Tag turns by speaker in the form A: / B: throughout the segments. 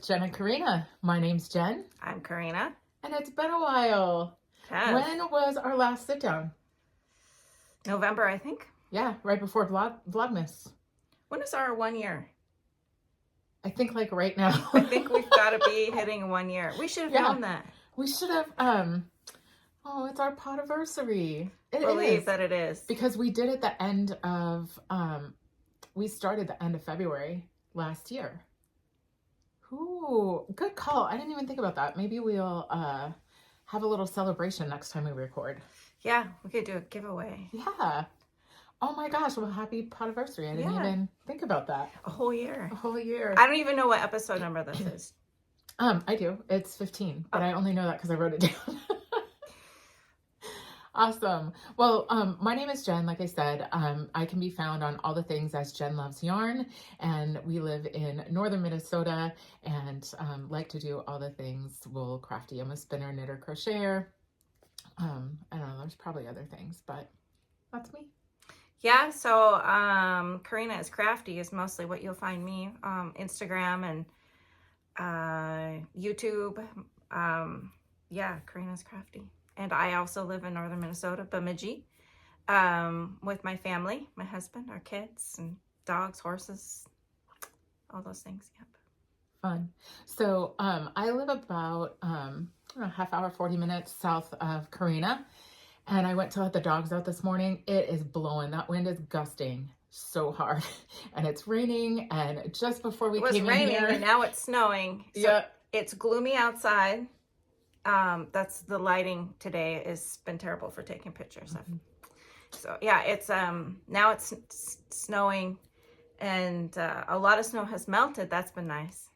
A: Jenn and Corrina. My name's Jenn.
B: I'm Corrina.
A: And it's been a while.
B: Yes.
A: When was our last sit down?
B: November, I think.
A: Yeah, right before Vlogmas.
B: When is our 1 year?
A: I think like right now.
B: I think we've got to be hitting 1 year. We should have known that.
A: We should have, it's our PODAVERSARY.
B: Believe that it is.
A: Because we did it the end of, we started the end of February last year. Ooh, good call. I didn't even think about that. Maybe we'll have a little celebration next time we record.
B: Yeah, we could do a giveaway.
A: Yeah. Oh my gosh, well, happy PODAVERSARY. I didn't even think about that.
B: A whole year.
A: A whole year.
B: I don't even know what episode number this is.
A: I do. It's 15, but I only know that because I wrote it down. Awesome. Well, my name is Jenn. Like I said, I can be found on all the things as Jenn Loves Yarn, and we live in northern Minnesota and like to do all the things wool, crafty. I'm a spinner, knitter, crocheter. I don't know, there's probably other things, but that's me.
B: Yeah, so Corrina is Crafty is mostly what you'll find me. Instagram and YouTube. Yeah, Corrina's Crafty. And I also live in northern Minnesota, Bemidji, with my family, my husband, our kids, and dogs, horses, all those things. Yep.
A: Fun. So I live about half hour, 40 minutes south of Corrina, and I went to let the dogs out this morning. It is blowing. That wind is gusting so hard, and it's raining. And just before we came in here,
B: and now it's snowing. So
A: yeah,
B: it's gloomy outside. That's the lighting today has been terrible for taking pictures of. So yeah, it's now it's snowing, and a lot of snow has melted. That's been nice.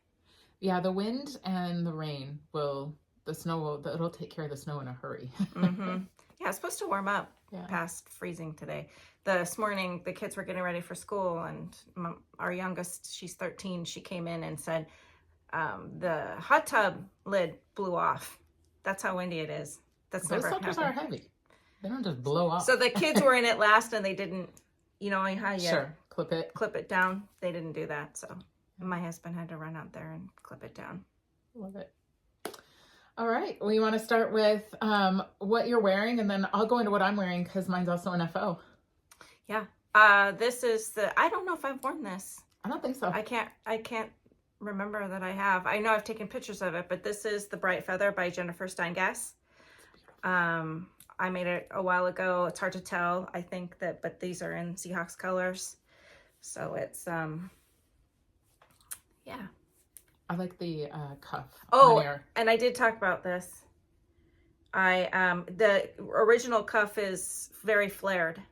A: Yeah, the wind and the rain it'll take care of the snow in a hurry.
B: Yeah, it's supposed to warm up past freezing today. This morning, the kids were getting ready for school, and our youngest, she's 13, she came in and said the hot tub lid blew off. That's how windy it is. That's
A: Those
B: never
A: suckers
B: happened.
A: are heavy. They don't just blow off.
B: So the kids were in it last, and they didn't, you know how you
A: clip it
B: down. They didn't do that, so my husband had to run out there and clip it down.
A: Love it. All right, we want to start with what you're wearing, and then I'll go into what I'm wearing because mine's also an FO.
B: Yeah, this is I don't know if I've worn this.
A: I don't think so.
B: I can't remember that I have. I know I've taken pictures of it, but this is the BrightFeather by Jennifer Steingass. I made it a while ago. It's hard to tell, I think, but these are in Seahawks colors. So it's, yeah.
A: I like the cuff.
B: Oh, and I did talk about this. The original cuff is very flared.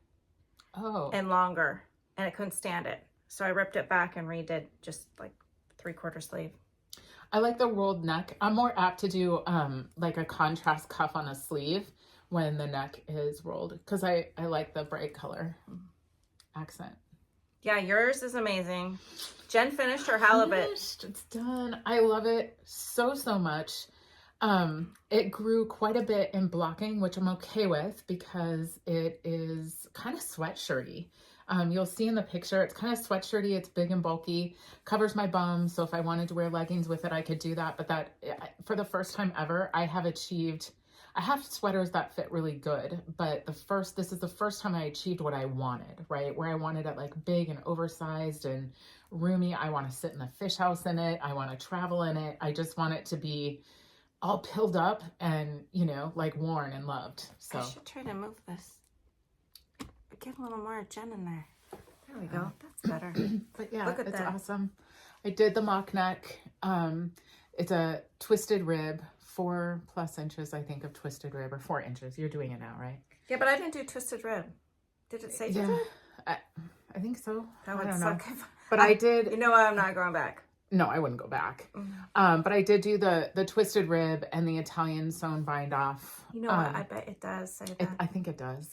A: Oh.
B: And longer, and I couldn't stand it. So I ripped it back and redid just like 3/4 sleeve.
A: I like the rolled neck. I'm more apt to do like a contrast cuff on a sleeve when the neck is rolled because I like the bright color accent. Yeah,
B: yours is amazing. Jen finished her halibut.
A: It's done. I love it so much. It grew quite a bit in blocking, which I'm okay with because it is kind of sweatshirty. You'll see in the picture, it's kind of sweatshirty. It's big and bulky, covers my bum. So if I wanted to wear leggings with it, I could do that. But that, for the first time ever, I have sweaters that fit really good. But this is the first time I achieved what I wanted, right? Where I wanted it like big and oversized and roomy. I want to sit in the fish house in it. I want to travel in it. I just want it to be all pilled up and, like worn and loved. So
B: I should try to move this. Get a little more Jen in there. There we go. That's better.
A: But yeah, it's awesome. I did the mock neck. It's a twisted rib, 4+ inches, I think, of twisted rib, or 4 inches. You're doing it now, right?
B: Yeah, but I didn't do twisted rib. Did it say?
A: Yeah, I think so.
B: That would suck.
A: But I did.
B: You know what? I'm not going back.
A: No, I wouldn't go back. But I did do the twisted rib and the Italian sewn bind off.
B: You know what? I bet it does say that.
A: I think it does.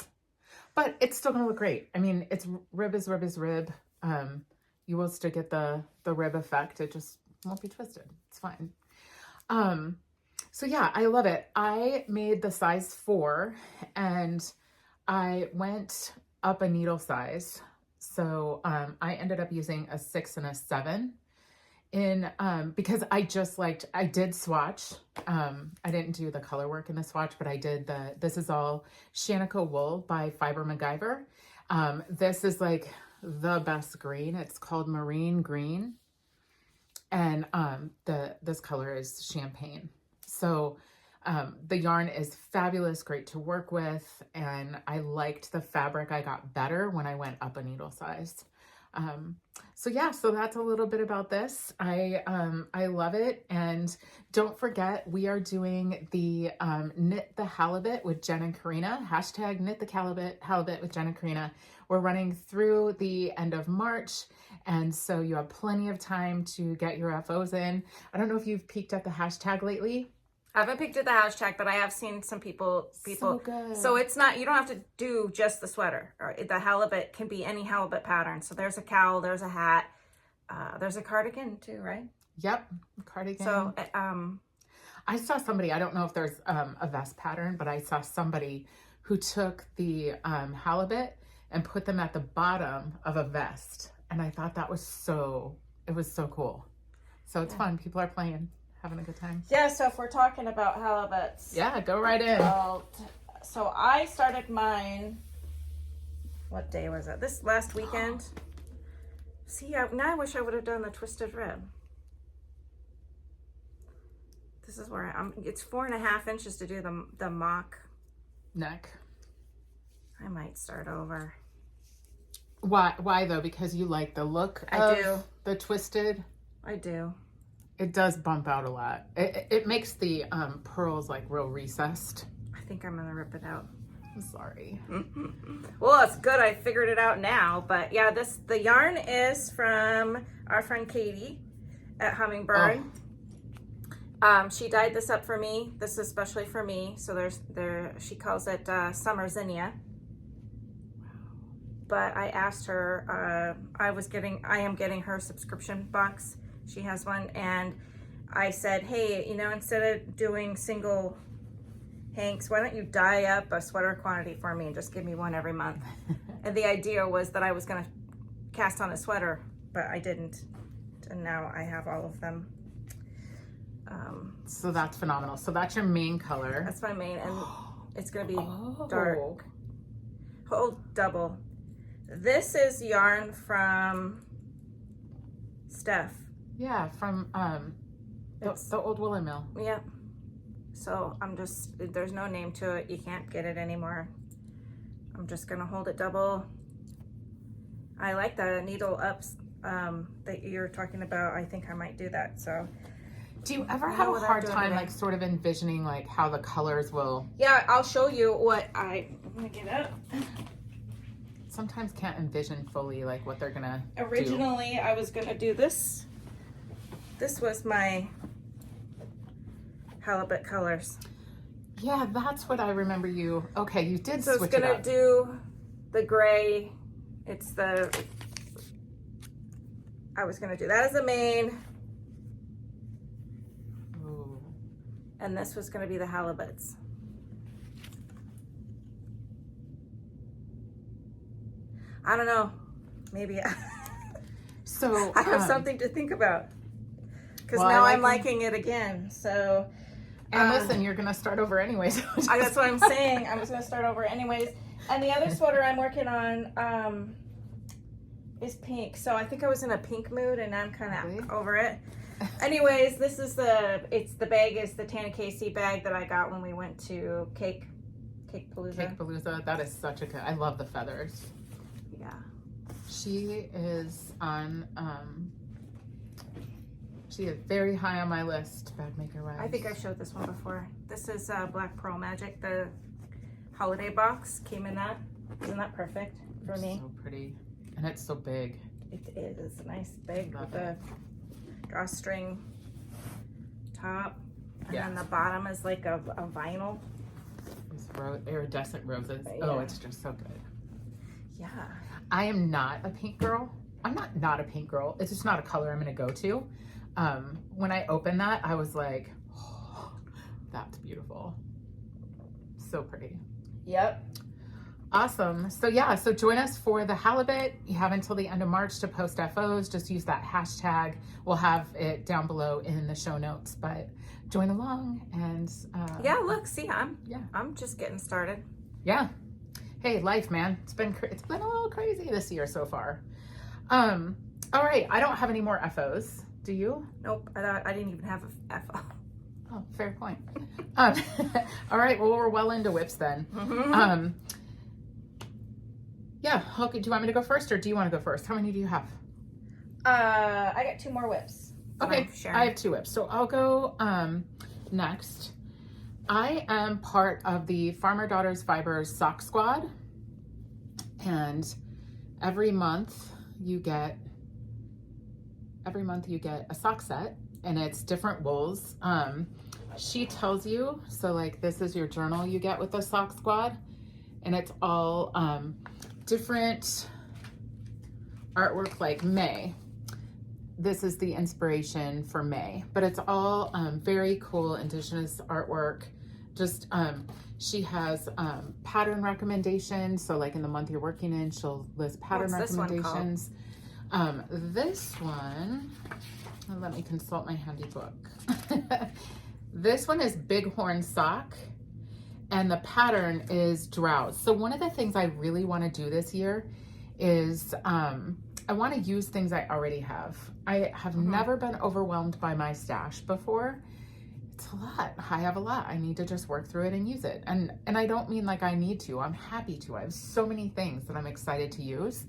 A: But it's still going to look great. I mean, it's rib is rib. You will still get the rib effect. It just won't be twisted. It's fine. So yeah, I love it. I made the size 4 and I went up a needle size. So I ended up using a 6 and a 7 in, because I did swatch. I didn't do the color work in the swatch, but I did this is all Shaniko wool by Fiber MacGyver. This is like the best green. It's called Marine Green. And this color is champagne. So the yarn is fabulous, great to work with, and I liked the fabric. I got better when I went up a needle size. So yeah, so that's a little bit about this. I love it. And don't forget, we are doing the Knit the Halibut with Jenn and Corrina, hashtag Knit the Halibut with Jenn and Corrina. We're running through the end of March. And so you have plenty of time to get your FOs in. I don't know if you've peeked at the hashtag lately.
B: I haven't peeked at the hashtag, but I have seen some people.
A: So good.
B: So it's not, you don't have to do just the sweater. The halibut can be any halibut pattern. So there's a cowl, there's a hat, there's a cardigan too, right?
A: Yep, cardigan.
B: So
A: I saw somebody, I don't know if there's a vest pattern, but I saw somebody who took the halibut and put them at the bottom of a vest. And I thought that was it was so cool. So it's fun. People are playing, having a good time.
B: Yeah, so if we're talking about halibuts.
A: Yeah, go right in.
B: So I started mine, what day was it? This last weekend. See, now I wish I would have done the twisted rib. This is where it's 4.5 inches to do the mock
A: neck.
B: I might start over.
A: Why though? Because you like the look of the twisted?
B: I do.
A: It does bump out a lot. It makes the pearls like real recessed.
B: I think I'm gonna rip it out.
A: I'm sorry.
B: Well, it's good I figured it out now. But yeah, the yarn is from our friend Katie at Hummingbird. She dyed this up for me. This is especially for me. So she calls it Summer Zinnia. But I asked her, I am getting her subscription box. She has one. And I said, hey, instead of doing single hanks, why don't you dye up a sweater quantity for me and just give me one every month? And the idea was that I was going to cast on a sweater, but I didn't. And now I have all of them.
A: So that's phenomenal. So that's your main color.
B: That's my main. And it's going to be dark. Oh, double. This is yarn from Steph.
A: Yeah, from the old woolen mill.
B: Yep. So there's no name to it. You can't get it anymore. I'm just gonna hold it double. I like the needle ups that you're talking about. I think I might do that. So
A: do you ever have a hard time like sort of envisioning like how the colors will?
B: Yeah, I'll show you what I'm gonna get up.
A: Sometimes can't envision fully like what they're gonna
B: Originally, I was gonna do this. This was my halibut colors.
A: Yeah, that's what I remember you. Okay, you did
B: so
A: switch
B: it's gonna
A: it up.
B: do the gray. I was gonna do that as the main.
A: Ooh.
B: And this was gonna be the halibuts. I don't know. Maybe
A: so
B: I have something to think about. Because now I'm liking it again. So
A: and listen, you're gonna start over anyways.
B: That's what I'm saying. I was gonna start over anyways. And the other sweater I'm working on is pink. So I think I was in a pink mood and now I'm kind of over it. Anyways, this is the bag is the Tana KC bag that I got when we went to Cake Palooza.
A: Cake Palooza. That is such a good. I love the feathers.
B: Yeah.
A: She is on she is very high on my list, bag maker wise.
B: I think I showed this one before. This is Black Pearl Magic. The holiday box came in that. Isn't that perfect for me?
A: So pretty. And it's so big.
B: It is. It's a nice big with a drawstring top. And then the bottom is like a vinyl.
A: These iridescent roses. Yeah. Oh, it's just so good.
B: Yeah.
A: I am not a pink girl. I'm not a pink girl. It's just not a color I'm going to go to. When I opened that, I was like, oh, that's beautiful. So pretty.
B: Yep.
A: Awesome. So yeah, so join us for the halibut. You have until the end of March to post FOs. Just use that hashtag. We'll have it down below in the show notes, but join along and
B: yeah, look, see, I'm just getting started.
A: Yeah. Hey, life, man. It's been a little crazy this year so far. All right, I don't have any more FOs. Do you?
B: Nope, I didn't even have a FO.
A: Oh, fair point. All right, well, we're well into whips then. Yeah, okay, do you want me to go first or do you want to go first? How many do you have?
B: I got 2 more whips.
A: Okay, I have 2 whips. So I'll go next. I am part of the Farmer Daughters Fibers Sock Squad. And every month you get a sock set and it's different wools. She tells you, so like this is your journal you get with the Sock Squad, and it's all different artwork like May. This is the inspiration for May, but it's all very cool indigenous artwork. Just she has pattern recommendations, so like in the month you're working in, she'll list pattern recommendations. This one, let me consult my handy book. This one is Bighorn Sock, and the pattern is Drowse. So one of the things I really want to do this year is I want to use things I already have. I have never been overwhelmed by my stash before. It's a lot. I have a lot. I need to just work through it and use it. And I don't mean like I need to. I'm happy to. I have so many things that I'm excited to use.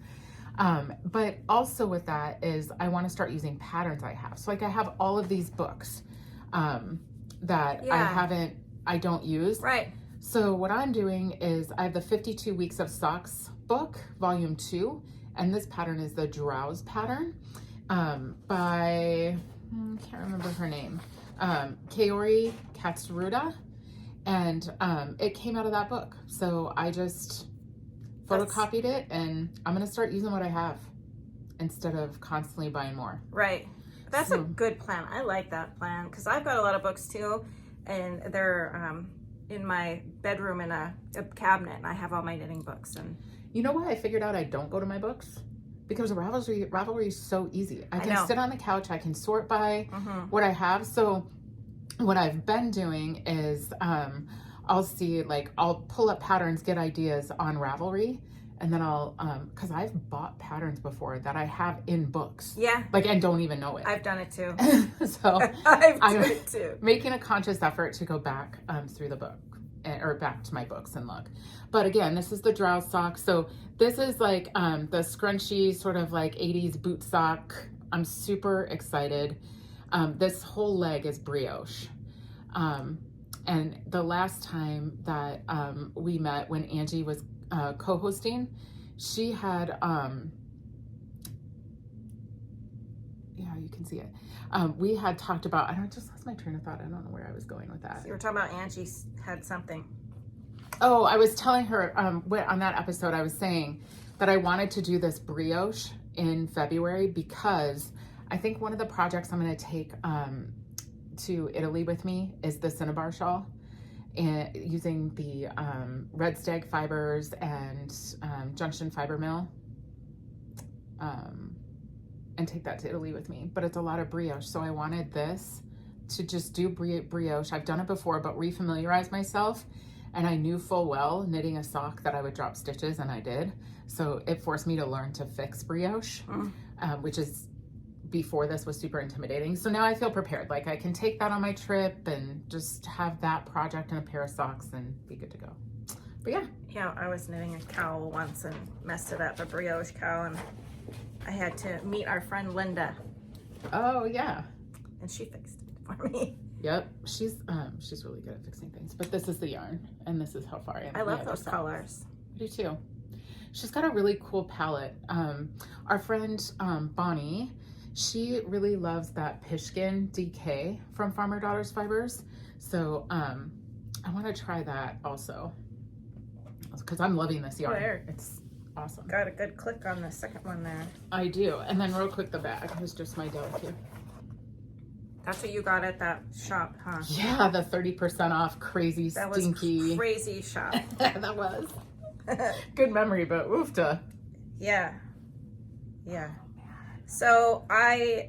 A: But also with that is I want to start using patterns I have. So like I have all of these books that I don't use.
B: Right.
A: So what I'm doing is I have the 52 Weeks of Socks book, volume 2, and this pattern is the Drowse pattern by, I can't remember her name, Kaori Katsuruda, and it came out of that book. So I just photocopied it, and I'm going to start using what I have instead of constantly buying more.
B: Right. That's a good plan. I like that plan because I've got a lot of books too, and they're in my bedroom in a cabinet, and I have all my knitting books. And
A: you know why I figured out I don't go to my books? Because Ravelry is so easy. I can sit on the couch, I can sort by what I have. So what I've been doing is I'll see, like, I'll pull up patterns, get ideas on Ravelry, and then I'll, because I've bought patterns before that I have in books.
B: Yeah.
A: Like, and don't even know it.
B: I've done it too.
A: So
B: I've done it too.
A: Making a conscious effort to go back through the book, or back to my books and look. But again, this is the Drowse sock. So this is like the scrunchy sort of like 80s boot sock. I'm super excited. This whole leg is brioche. And the last time that we met, when Angie was co-hosting, she had, yeah, you can see it. We had talked about, I just lost my train of thought. I don't know where I was going with that.
B: So you were talking about Angie had something.
A: Oh, I was telling her on that episode, I was saying that I wanted to do this brioche in February because I think one of the projects I'm going to take to Italy with me is the Cinnabar shawl, and using the Red Stag fibers and Junction Fiber Mill, and take that to Italy with me. But it's a lot of brioche, so I wanted this to just do brioche. I've done it before, but refamiliarize myself. And I knew full well knitting a sock that I would drop stitches, and I did. So it forced me to learn to fix brioche, which is, before this, was super intimidating. So now I feel prepared. Like I can take that on my trip and just have that project and a pair of socks and be good to go. But yeah.
B: Yeah, I was knitting a cowl once and messed it up, a brioche cowl, and I had to meet our friend Linda.
A: Oh yeah.
B: And she fixed it for me.
A: Yep, she's really good at fixing things. But this is the yarn, and this is how far I am.
B: I love those colors.
A: I do too. She's got a really cool palette. Our friend Bonnie, she really loves that Pishkin DK from Farmer Daughters Fibers. So I want to try that also because I'm loving this yarn.
B: There.
A: It's awesome.
B: Got a good click on the second one there.
A: I do. And then real quick, the bag was just my delicate.
B: That's what you got at that shop, huh?
A: Yeah, the 30% off crazy,
B: that
A: stinky.
B: was crazy shop.
A: That was. Good memory, but oofta.
B: Yeah. Yeah. So I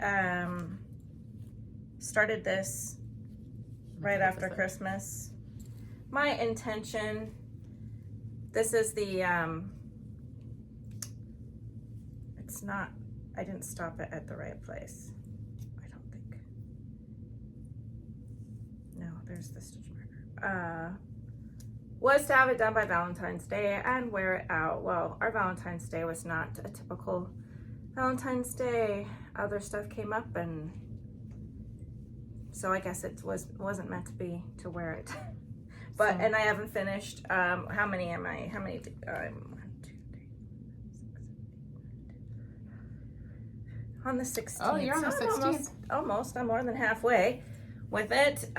B: started this right after Christmas. My intention, this is the, it's not, I didn't stop it at the right place. I don't think. No, there's the stitch marker. Was to have it done by Valentine's Day and wear it out. Well, our Valentine's Day was not a typical Valentine's Day. Other stuff came up, and so I guess it wasn't meant to be to wear it. But so, and I haven't finished. How many am I? How many? 1, 2, 3, 4, 5, 6, 7, 8, 9, 10. On the 16th.
A: Oh, you're on the 16th.
B: Almost. I'm more than halfway with it.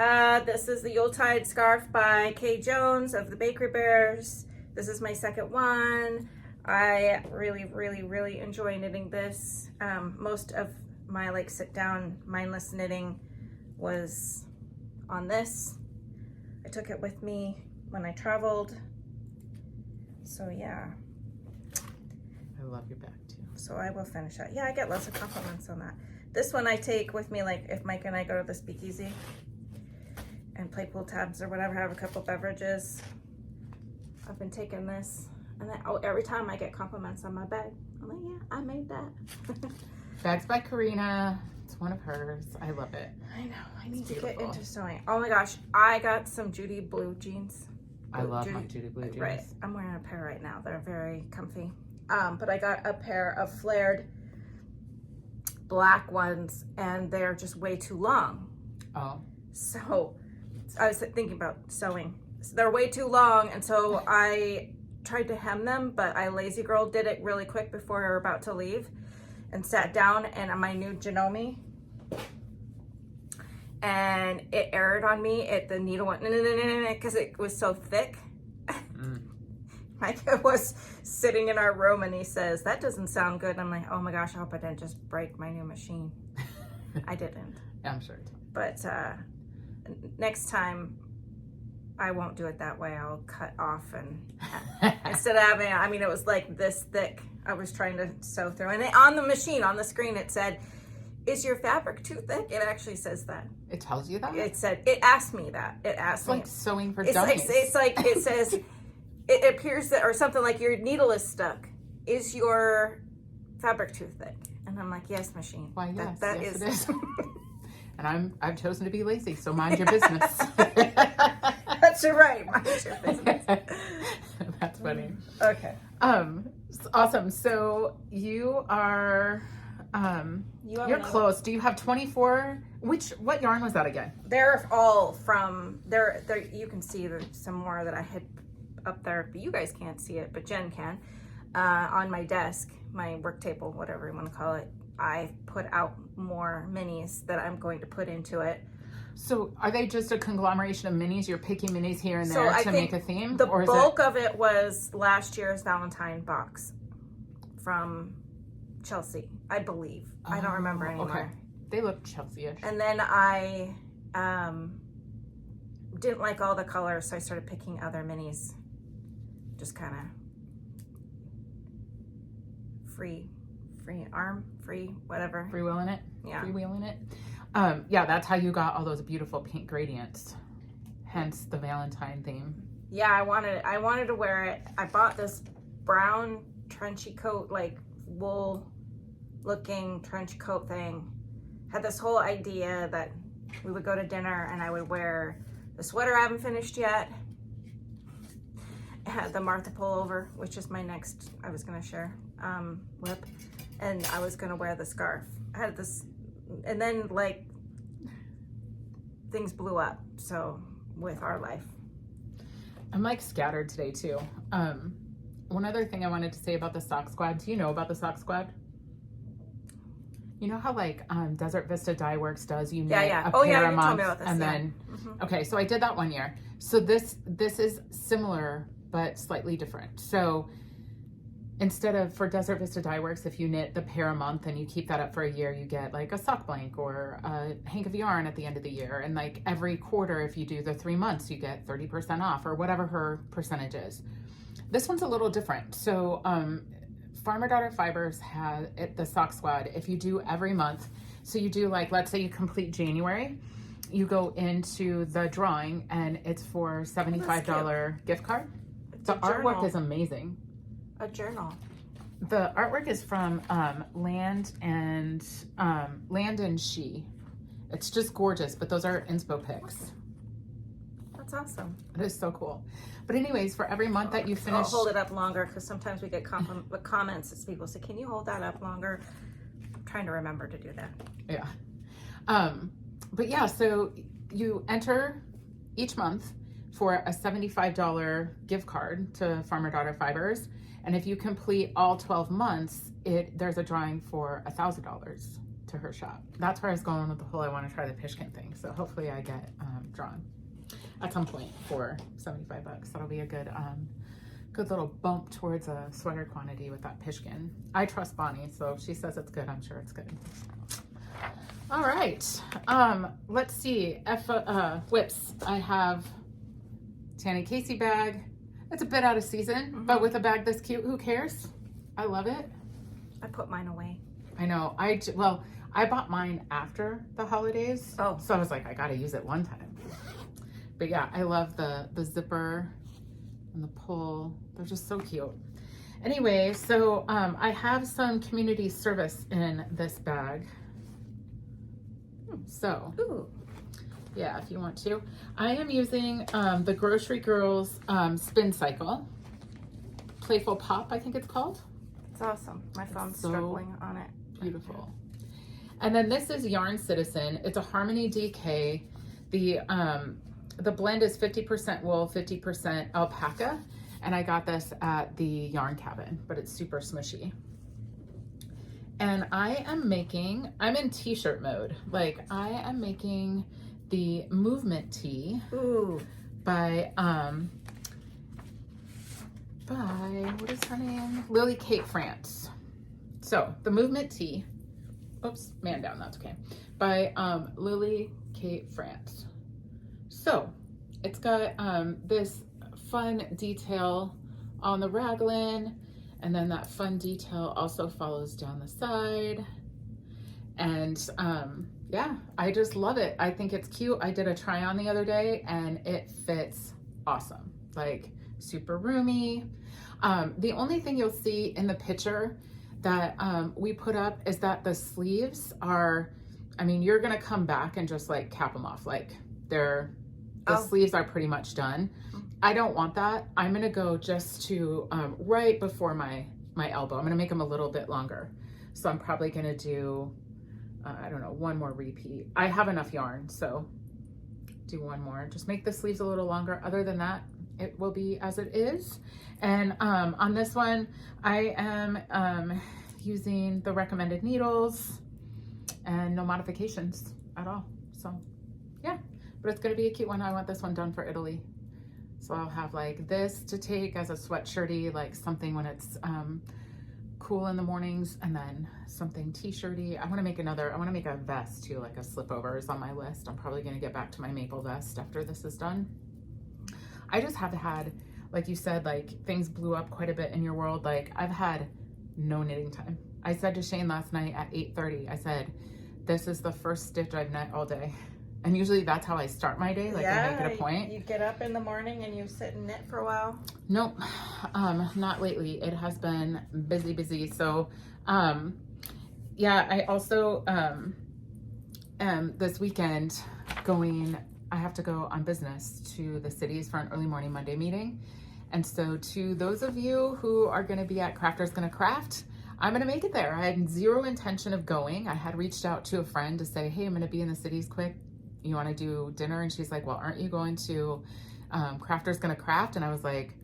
B: This is the Yuletide Scarf by Kay Jones of the Bakery Bears. This is my second one. I really enjoy knitting this. Most of my like sit down mindless knitting was on this. I took it with me when I traveled. So yeah.
A: I love your bag too.
B: So I will finish that. Yeah, I get lots of compliments on that. This one I take with me, like if Mike and I go to the speakeasy and play pool tabs or whatever, have a couple beverages. I've been taking this, and then every time I get compliments on my bag, I'm like, yeah, I made that.
A: Bags by Corrina. It's one of hers. I love it.
B: I know. I need to get into sewing. Oh my gosh, I got some Judy blue jeans.
A: I love my Judy blue jeans.
B: Right, I'm wearing a pair right now. They're very comfy. But I got a pair of flared black ones, and they're just way too long.
A: Oh.
B: So I was thinking about sewing. So they're way too long, and so I tried to hem them, but I lazy girl did it really quick before we were about to leave, and sat down and on my new Janome, and it erred on me. The needle went because it was so thick. Mike was sitting in our room and he says, that doesn't sound good. And I'm like, oh my gosh, I hope I didn't just break my new machine. I didn't.
A: I'm sure.
B: But next time I won't do it that way. I'll cut off, and instead of having, I mean, it was like this thick. I was trying to sew through, and on the machine, on the screen, it said, is your fabric too thick? It actually says that.
A: It tells you that?
B: It said, it asked me that. It asked me.
A: It's like sewing for dummies.
B: It's like, it says, it appears that, or something like your needle is stuck. Is your fabric too thick? And I'm like, yes, machine.
A: Why, yes,
B: that
A: yes,
B: is.
A: it is. And I've chosen to be lazy, so mind your business.
B: That's right. Mind your business.
A: That's funny.
B: Okay.
A: Awesome. So you are, you're close. Do you have 24? What yarn was that again?
B: They're all from there. You can see there's some more that I had up there, but you guys can't see it, but Jen can. On my desk, my work table, whatever you want to call it, I put out more minis that I'm going to put into it.
A: So are they just a conglomeration of minis? You're picking minis here and there to make a theme?
B: The bulk of it was last year's Valentine box from Chelsea, I believe. I don't remember anymore.
A: Okay. They look Chelsea-ish.
B: And then I didn't like all the colors, so I started picking other minis. Just kind of free whatever.
A: Freewheeling it?
B: Yeah.
A: Freewheeling it? Yeah, that's how you got all those beautiful pink gradients. Hence the Valentine theme.
B: Yeah, I wanted to wear it. I bought this brown trenchy coat, like wool looking trench coat thing. Had this whole idea that we would go to dinner and I would wear the sweater I haven't finished yet. I had the Martha pullover, which is my next, I was gonna share, whip. And I was gonna wear the scarf. I had this, and then like things blew up. So with our life,
A: I'm like scattered today too. One other thing I wanted to say about the Sock Squad. Do you know about the Sock Squad? You know how like Desert Vista Dye Works does, you knit a pair a month, and then okay, so I did that one year. So this is similar but slightly different. So instead of, for Desert Vista Dye Works, if you knit the pair a month and you keep that up for a year, you get like a sock blank or a hank of yarn at the end of the year. And like every quarter, if you do the 3 months, you get 30% off or whatever her percentage is. This one's a little different. So Farmer Daughter Fibers has the sock squad. If you do every month, so you do like, let's say you complete January, you go into the drawing and it's for $75 gift card. The artwork is amazing.
B: A journal.
A: The artwork is from Land and She. It's just gorgeous, but those are inspo pics.
B: That's awesome.
A: It is so cool. But anyways, for every month that you finish...
B: I'll hold it up longer because sometimes we get comments as people say, can you hold that up longer? I'm trying to remember to do that.
A: Yeah. But yeah, so you enter each month for a $75 gift card to Farmer Daughter Fibers. And if you complete all 12 months, there's a drawing for $1,000 to her shop. That's where I was going with the whole I want to try the Pishkin thing. So hopefully I get drawn at some point for $75. That'll be a good little bump towards a sweater quantity with that Pishkin. I trust Bonnie, so if she says it's good, I'm sure it's good. All right, let's see. Whips. I have Tanny Casey bag. It's a bit out of season, but with a bag this cute, who cares? I love it.
B: I put mine away.
A: I know. I bought mine after the holidays.
B: Oh.
A: So I was like, I gotta use it one time. But yeah, I love the zipper and the pull. They're just so cute. Anyway, so I have some community service in this bag. So, yeah, if you want to. I am using the Grocery Girls Spin Cycle. Playful Pop, I think it's called.
B: It's awesome. My phone's struggling on it.
A: Beautiful. And then this is Yarn Citizen. It's a Harmony DK. The blend is 50% wool, 50% alpaca. And I got this at the Yarn Cabin, but it's super smushy. And I'm in t-shirt mode. Like I am making the movement tee by what is her name? Lily Kate France. So the movement tee, oops, man down, that's okay. By Lily Kate France. So it's got this fun detail on the raglan, and then that fun detail also follows down the side. And yeah, I just love it. I think it's cute. I did a try on the other day and it fits awesome. Like super roomy. The only thing you'll see in the picture that we put up is that the sleeves are, I mean, you're gonna come back and just like cap them off. Like the sleeves are pretty much done. I don't want that. I'm gonna go just to right before my elbow. I'm gonna make them a little bit longer. So I'm probably gonna do, I don't know, one more repeat. I have enough yarn, so do one more. Just make the sleeves a little longer. Other than that, it will be as it is. And on this one, I am using the recommended needles and no modifications at all. So yeah, but it's gonna be a cute one. I want this one done for Italy. So I'll have like this to take as a sweatshirty, like something when it's cool in the mornings, and then something t-shirty. I want to make a vest too, like a slipover is on my list. I'm probably going to get back to my maple vest after this is done. I just have had, like you said, like things blew up quite a bit in your world. Like I've had no knitting time. I said to Shane last night at 8:30, I said, this is the first stitch I've knit all day. And usually that's how I start my day. Like I make it a point. You
B: get up in the morning and you sit and knit for a while?
A: Nope, not lately. It has been busy. So, yeah, I also this weekend I have to go on business to the cities for an early morning Monday meeting. And so to those of you who are going to be at Crafters Gonna Craft, I'm going to make it there. I had zero intention of going. I had reached out to a friend to say, hey, I'm going to be in the cities quick. You want to do dinner? And she's like, well, aren't you going to Crafters Gonna Craft? And I was like,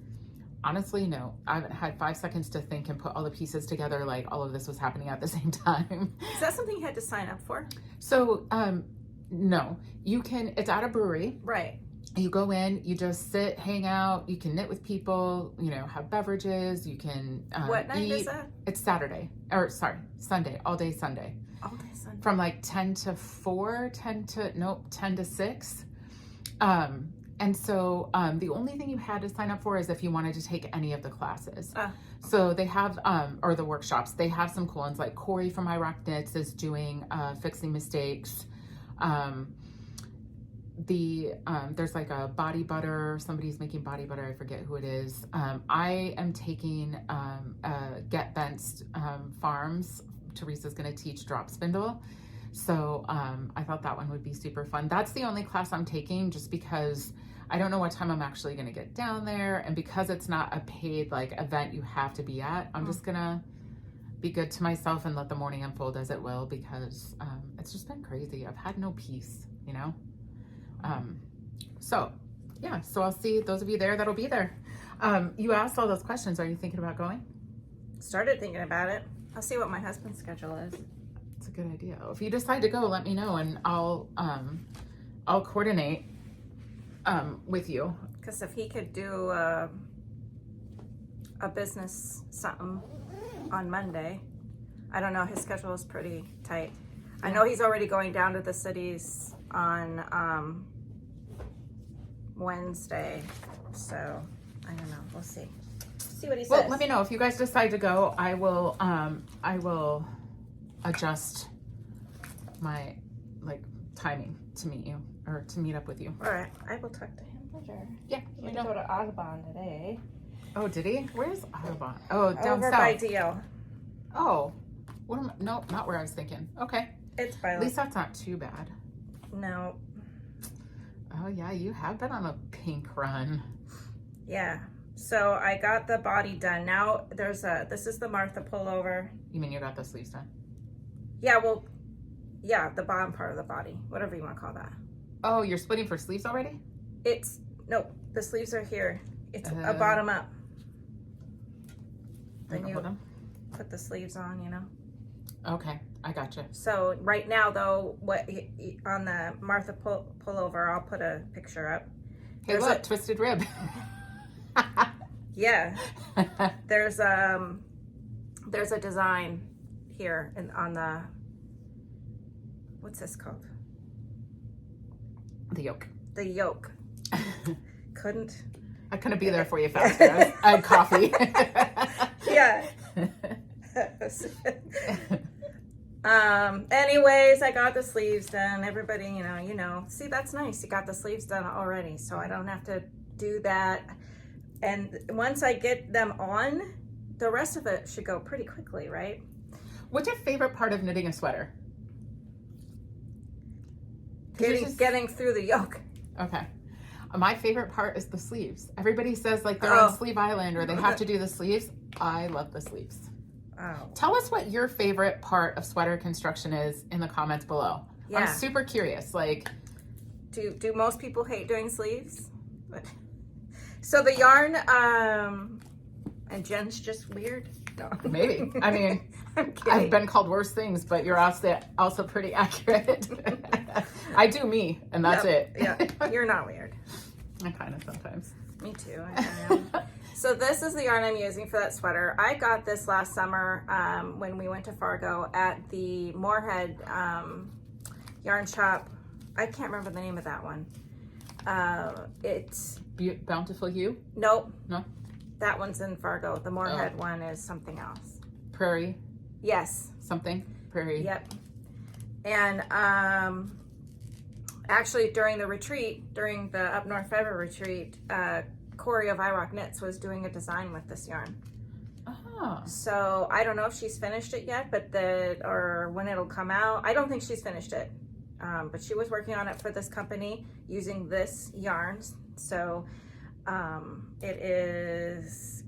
A: honestly, no. I haven't had 5 seconds to think and put all the pieces together. Like all of this was happening at the same time.
B: Is that something you had to sign up for?
A: So no, you can, it's at a brewery.
B: Right.
A: You go in, you just sit, hang out, you can knit with people, you know, have beverages, you can
B: what night
A: eat.
B: is that?
A: It's Sunday, all day Sunday.
B: All day Sunday.
A: From like 10 to 4, 10 to 6. And so the only thing you had to sign up for is if you wanted to take any of the classes.
B: Ah.
A: So they have, or the workshops, they have some cool ones, like Corey from I Rock Knits is doing Fixing Mistakes. There's like a body butter, somebody's making body butter, I forget who it is. I am taking Get Bentz Farms. Teresa's going to teach drop spindle. So I thought that one would be super fun. That's the only class I'm taking, just because I don't know what time I'm actually going to get down there. And because it's not a paid like event you have to be at, I'm just going to be good to myself and let the morning unfold as it will, because it's just been crazy. I've had no peace, you know? So yeah, so I'll see those of you there that'll be there. You asked all those questions. Are you thinking about going?
B: Started thinking about it. I'll see what my husband's schedule is.
A: It's a good idea. If you decide to go, let me know and I'll coordinate with you.
B: Because if he could do a business something on Monday, I don't know, his schedule is pretty tight. I know he's already going down to the cities on Wednesday, so I don't know. We'll see. See what he says.
A: Well, let me know if you guys decide to go. I will adjust my timing to meet you or to meet up with you.
B: All right, I will talk to him later.
A: Yeah,
B: we go to Audubon today.
A: Oh, did he? Where's Audubon? Oh, down
B: over
A: south.
B: by DL.
A: Oh, no, not where I was thinking. Okay,
B: It's by.
A: at least that's not too bad.
B: No.
A: Oh yeah, you have been on a pink run.
B: Yeah. So I got the body done. Now this is the Martha pullover.
A: You mean you got the sleeves done?
B: Yeah, well, yeah, the bottom part of the body, whatever you want to call that.
A: Oh, you're splitting for sleeves already?
B: No, the sleeves are here. It's a bottom up. Then you put the sleeves on, you know.
A: Okay, I gotcha.
B: So right now, though, on the Martha pullover, I'll put a picture up.
A: Hey, look, twisted rib.
B: Yeah, there's a design here on the, what's this called?
A: The yoke.
B: The yoke.
A: I couldn't be there for you faster. I had coffee.
B: Yeah. Anyways, I got the sleeves done. Everybody, you know. See, that's nice. You got the sleeves done already, so I don't have to do that. And once I get them on, the rest of it should go pretty quickly, right?
A: What's your favorite part of knitting a sweater?
B: Getting through the yoke.
A: Okay. My favorite part is the sleeves. Everybody says like they're on Sleeve Island or they have to do the sleeves. I love the sleeves.
B: Oh.
A: Tell us what your favorite part of sweater construction is in the comments below. Yeah. I'm super curious. Like,
B: do most people hate doing sleeves? So the yarn, and Jen's just weird. No.
A: Maybe. I mean, I've been called worse things, but you're also pretty accurate. I do me, and that's it.
B: Yeah, you're not weird.
A: I kind of sometimes.
B: Me too. I am. So this is the yarn I'm using for that sweater. I got this last summer when we went to Fargo at the Moorhead yarn shop. I can't remember the name of that one. It's
A: Bountiful Hue?
B: Nope.
A: No?
B: That one's in Fargo. The Moorhead one is something else.
A: Prairie?
B: Yes.
A: Something? Prairie.
B: Yep. And actually during the retreat, during the Up North Feather retreat, Corey of I Rock Knits was doing a design with this yarn.
A: Oh.
B: So I don't know if she's finished it yet, or when it'll come out. I don't think she's finished it. But she was working on it for this company using this yarn. So it is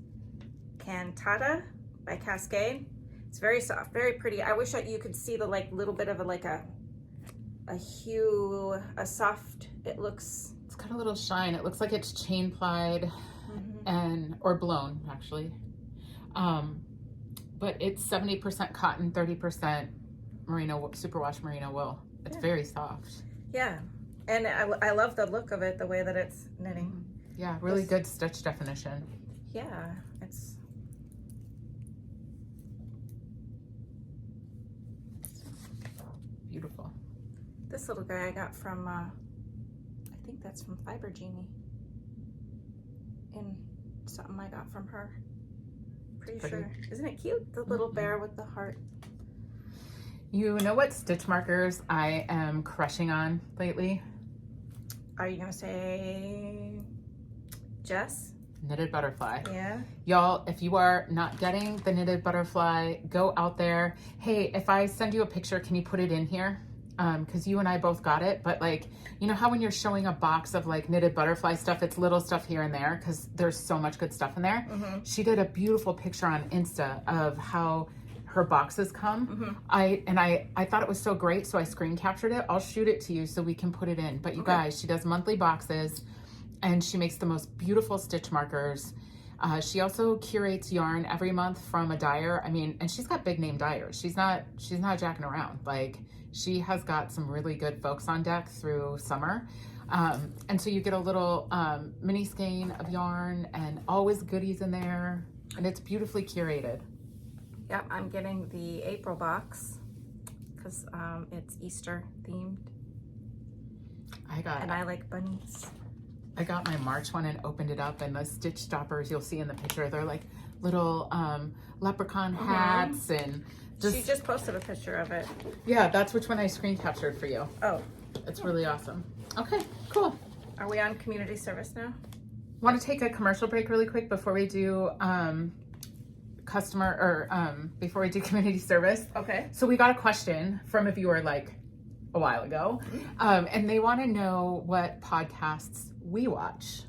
B: Cantata by Cascade. It's very soft, very pretty. I wish you could see the little bit of a hue, a soft. It looks.
A: It's got a little shine. It looks like it's chain plied or blown actually. But it's 70% cotton, 30% merino superwash merino wool. It's very soft.
B: Yeah, and I love the look of it, the way that it's knitting.
A: Yeah, really good stitch definition.
B: Yeah, it's
A: beautiful.
B: This little guy I got from, I think that's from Fiber Genie. in something I got from her. Pretty
A: Pretty.
B: sure. Isn't it cute? The little bear with the heart.
A: You know what stitch markers I am crushing on lately?
B: Are you gonna say Jess?
A: Knitted butterfly.
B: Yeah.
A: Y'all, if you are not getting the knitted butterfly, go out there. Hey, if I send you a picture, can you put it in here? Because you and I both got it, but like, you know how when you're showing a box of like knitted butterfly stuff, it's little stuff here and there because there's so much good stuff in there. She did a beautiful picture on Insta of how her boxes come. I thought it was so great, so I screen captured it. I'll shoot it to you so we can put it in. But you guys, she does monthly boxes and she makes the most beautiful stitch markers. She also curates yarn every month from a dyer. I mean, and she's got big name dyers. She's not jacking around. Like, she has got some really good folks on deck through summer. And so you get a little mini skein of yarn and always goodies in there. And it's beautifully curated.
B: Yep, I'm getting the April box because it's Easter themed. And I like bunnies.
A: I got my March one and opened it up, and the stitch stoppers you'll see in the picture, they're like little leprechaun hats and
B: She just posted a picture of it.
A: Yeah, that's which one I screen captured for you.
B: Oh.
A: It's really awesome. Okay, cool.
B: Are we on community service now?
A: Want to take a commercial break really quick before we do before we do community service?
B: Okay.
A: So we got a question from a viewer like a while ago, and they want to know what podcasts we watch.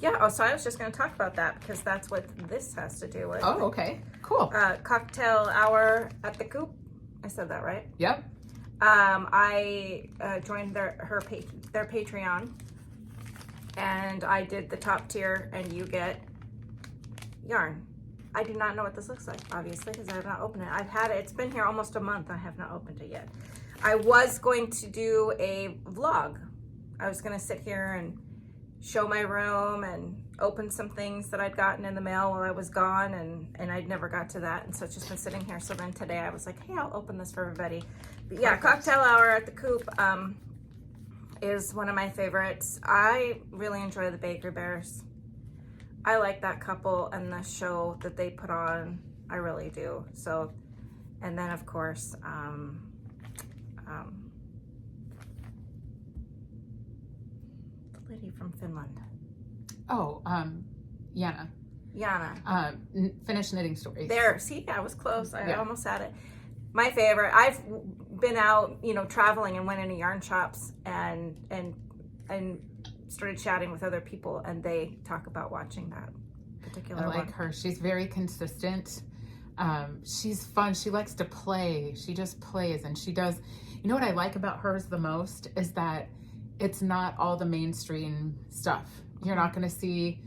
B: Yeah, oh, so I was just going to talk about that because that's what this has to do with.
A: Oh, okay, cool.
B: Cocktail Hour at the Coop. I said that right?
A: Yep.
B: I joined their Patreon, and I did the top tier, and you get yarn. I do not know what this looks like, obviously, because I have not opened it. I've had it. It's been here almost a month. I have not opened it yet. I was going to do a vlog. I was going to sit here and show my room and open some things that I'd gotten in the mail while I was gone, and I'd never got to that, and so it's just been sitting here. So then today I was like, hey, I'll open this for everybody. But yeah, Cocktail Hour at the Coop is one of my favorites. I really enjoy the Baker Bears. I like that couple and the show that they put on. I really do. So, and then of course, the lady from Finland.
A: Oh, Yana.
B: Yana.
A: Finish Knitting Stories.
B: There, see, I was close. I almost had it. My favorite. I've been out, traveling and went into yarn shops and started chatting with other people, and they talk about watching that particular one.
A: I like her. She's very consistent. She's fun. She likes to play. She just plays, and she does. You know what I like about hers the most is that it's not all the mainstream stuff. You're not going to see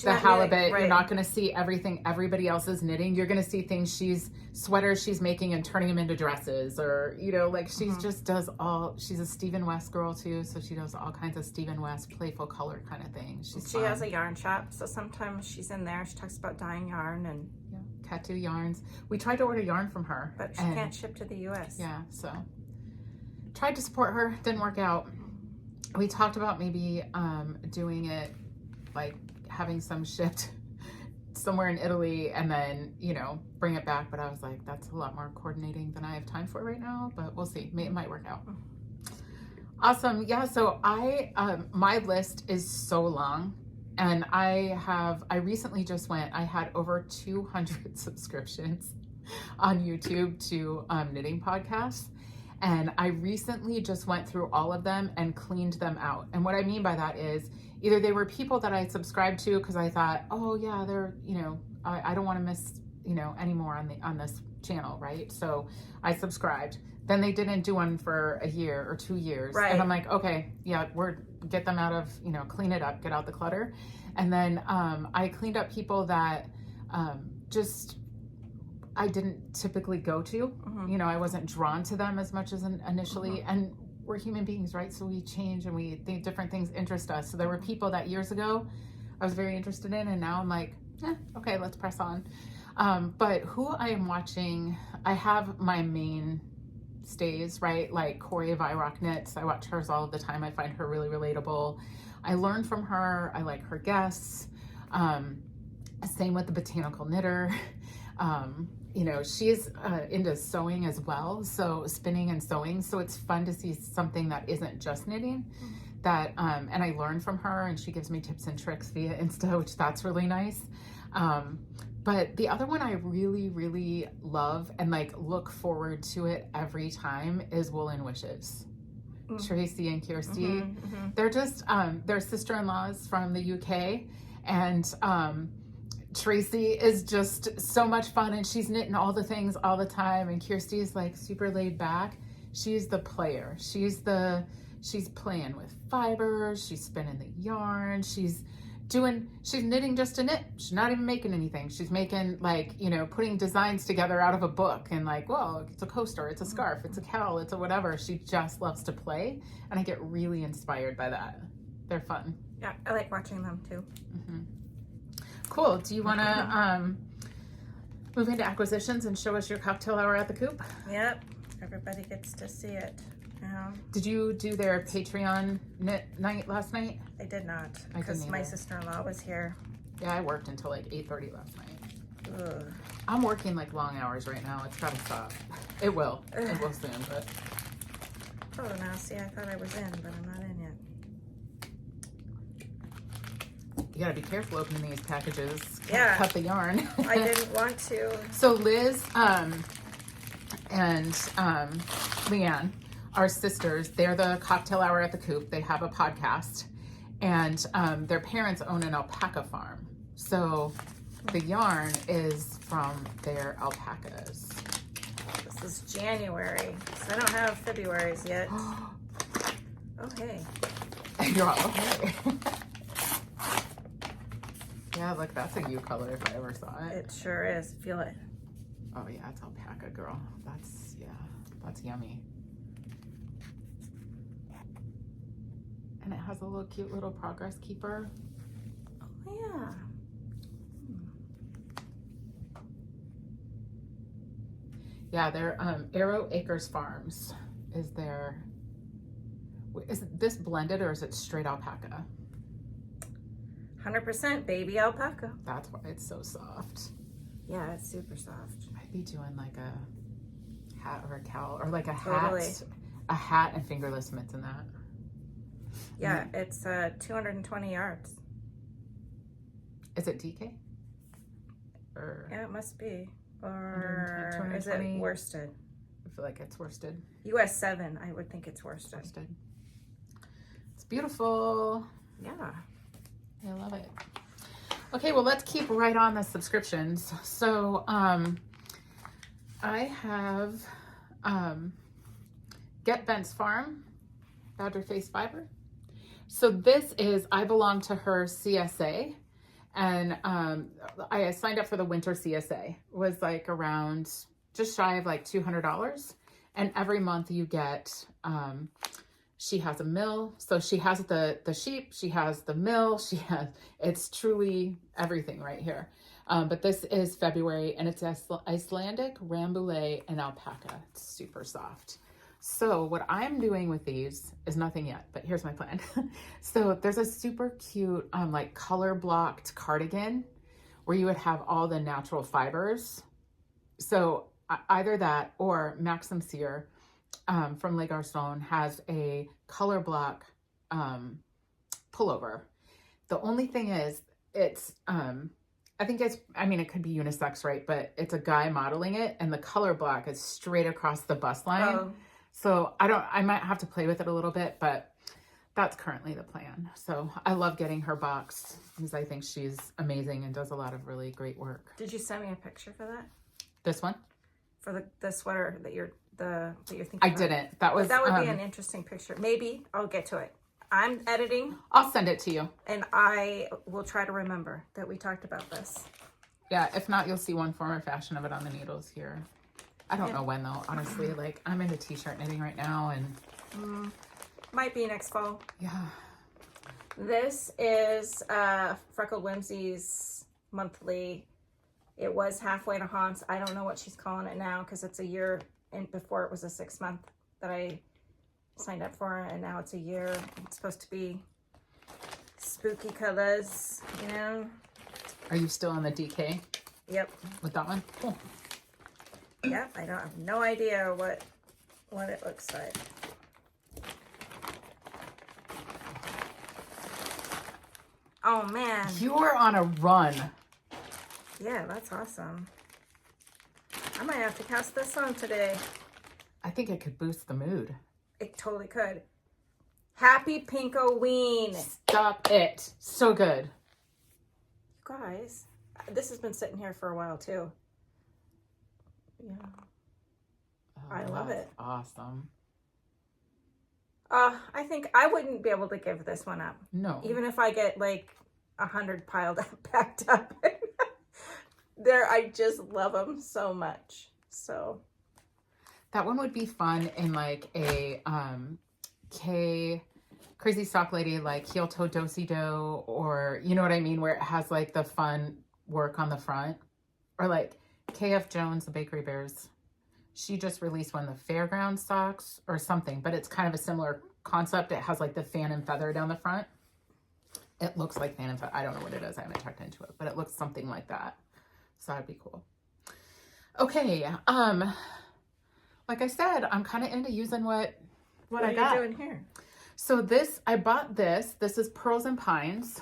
A: the halibut. Right. You're not going to see everything everybody else is knitting. You're going to see things sweaters she's making and turning them into dresses, or she just does all. She's a Stephen West girl too, so she does all kinds of Stephen West playful color kind of things.
B: She has a yarn shop, so sometimes she's in there. She talks about dyeing yarn and
A: tattoo yarns. We tried to order yarn from her,
B: but she can't ship to the U.S.
A: Yeah, so tried to support her, didn't work out. We talked about maybe doing it, like having some shipped somewhere in Italy and then, bring it back. But I was like, that's a lot more coordinating than I have time for right now, but we'll see. It might work out. Awesome. Yeah. So my list is so long, and I recently just I had over 200 subscriptions on YouTube to knitting podcasts. And I recently just went through all of them and cleaned them out. And what I mean by that is either they were people that I subscribed to because I thought, oh yeah, they're, I don't want to miss, any more on this channel, right? So I subscribed. Then they didn't do one for a year or 2 years.
B: Right.
A: And I'm like, okay, yeah, get them out of, clean it up, get out the clutter. And then I cleaned up people that I didn't typically go to. I wasn't drawn to them as much as initially. And we're human beings, right? So we change and we think different things interest us. So there were people that years ago I was very interested in, and now I'm like, okay, let's press on. But who I am watching, I have my mainstays, right? Like Corey Vyrock knits. I watch hers all the time. I find her really relatable. I learn from her. I like her guests. Same with the botanical knitter. You know, she's into sewing as well, so spinning and sewing. So it's fun to see something that isn't just knitting. That and I learn from her, and she gives me tips and tricks via Insta, which that's really nice. But the other one I really, really love and like look forward to it every time is Woolen Wishes. Tracy and Kirsty. They're just they're sister-in-laws from the UK, and Tracy is just so much fun, and she's knitting all the things all the time, and Kirsty is like super laid back. She's the player. She's playing with fibers, she's spinning the yarn, she's knitting just to knit. She's not even making anything. She's making, like, you know, putting designs together out of a book, and like, well, it's a coaster, it's a scarf, it's a cowl, it's a whatever. She just loves to play, and I get really inspired by that. They're fun.
B: Yeah, I like watching them too.
A: Cool. Do you want to move into acquisitions and show us your cocktail hour at the Coop?
B: Yep. Everybody gets to see it.
A: Did you do their Patreon knit night last night?
B: I did not, because my sister-in-law was here.
A: Yeah, I worked until like 8:30 last night.
B: Ugh.
A: I'm working like long hours right now. It's gotta stop. It will. It will soon, but.
B: Oh, now see, I thought I was in, but I'm not in yet.
A: You gotta be careful opening these packages.
B: Yeah.
A: Cut the yarn.
B: I didn't want to.
A: So Liz and Leanne are sisters. They're the cocktail hour at the Coop. They have a podcast, and their parents own an alpaca farm. So the yarn is from their alpacas.
B: This is January, so I don't have February's yet. Oh, hey.
A: You're all okay. Yeah, look, that's a you color if I ever saw it.
B: It sure is. Feel it.
A: Oh yeah, it's alpaca, girl. That's yummy. And it has a little cute little progress keeper.
B: Oh yeah.
A: Yeah, they're Arrow Acres Farms is their. Is this blended or is it straight alpaca?
B: 100% baby alpaca.
A: That's why it's so soft.
B: Yeah, it's super soft.
A: I'd be doing like a hat or a cowl or like a
B: Totally.
A: hat and fingerless mitts in that.
B: Yeah, it's 220 yards.
A: Is it DK? Or
B: Yeah, it must be. Or is it
A: 220?
B: worsted?
A: I feel like it's worsted.
B: US 7, I would think it's worsted.
A: It's beautiful.
B: Yeah.
A: I love it. Okay, well, let's keep right on the subscriptions. So I have Get Bentz Farm Badger Face Fiber. So this is, I belong to her CSA, and I signed up for the winter CSA. It was like around just shy of like $200, and every month you get she has a mill, so she has the sheep, she has the mill, it's truly everything right here. But this is February, and it's Icelandic, Rambouillet, and alpaca. It's super soft. So what I'm doing with these is nothing yet, but here's my plan. So there's a super cute like color blocked cardigan where you would have all the natural fibers. So either that or Maxim Sear from Les Garçons has a color block pullover. The only thing is it's I think it could be unisex, right? But it's a guy modeling it, and the color block is straight across the bust line.
B: Oh.
A: So I might have to play with it a little bit, but that's currently the plan. So I love getting her box because I think she's amazing and does a lot of really great work.
B: Did you send me a picture for that?
A: This one?
B: For the sweater that you're thinking
A: I
B: about?
A: didn't. That was
B: that would be an interesting picture. Maybe I'll get to it. I'm editing.
A: I'll send it to you.
B: And I will try to remember that we talked about this.
A: Yeah, if not, you'll see one form or fashion of it on the needles here. I don't know when though, honestly. Like, I'm into t-shirt knitting right now, and
B: might be next fall.
A: Yeah.
B: This is Freckled Whimsy's monthly. It was halfway to Haunts. I don't know what she's calling it now because it's a year, and before it was a 6-month that I signed up for, and now it's a year. It's supposed to be spooky colors, you know.
A: Are you still on the DK
B: Yep.
A: with that one? Cool.
B: Yep. I have no idea what it looks like. Oh man.
A: You are on a run.
B: Yeah, that's awesome. I might have to cast this on today.
A: I think it could boost the mood.
B: It totally could. Happy Pinkoween.
A: Stop it. So good.
B: You guys, this has been sitting here for a while too. Yeah.
A: Oh,
B: I love it.
A: Awesome.
B: I think I wouldn't be able to give this one up.
A: No.
B: Even if I get like 100 piled up, packed up. I just love them so much. So.
A: That one would be fun in like a Crazy Sock Lady, like Heel Toe Dosey Do, or you know what I mean, where it has like the fun work on the front. Or like KF Jones, the Bakery Bears. She just released one of the Fairground socks or something, but it's kind of a similar concept. It has like the fan and feather down the front. It looks like fan and feather. I don't know what it is. I haven't checked into it, but it looks something like that. So that'd be cool. Okay. Like I said, I'm kind of into using what I got.
B: What are you doing here?
A: So I bought this. This is Pearls and Pines.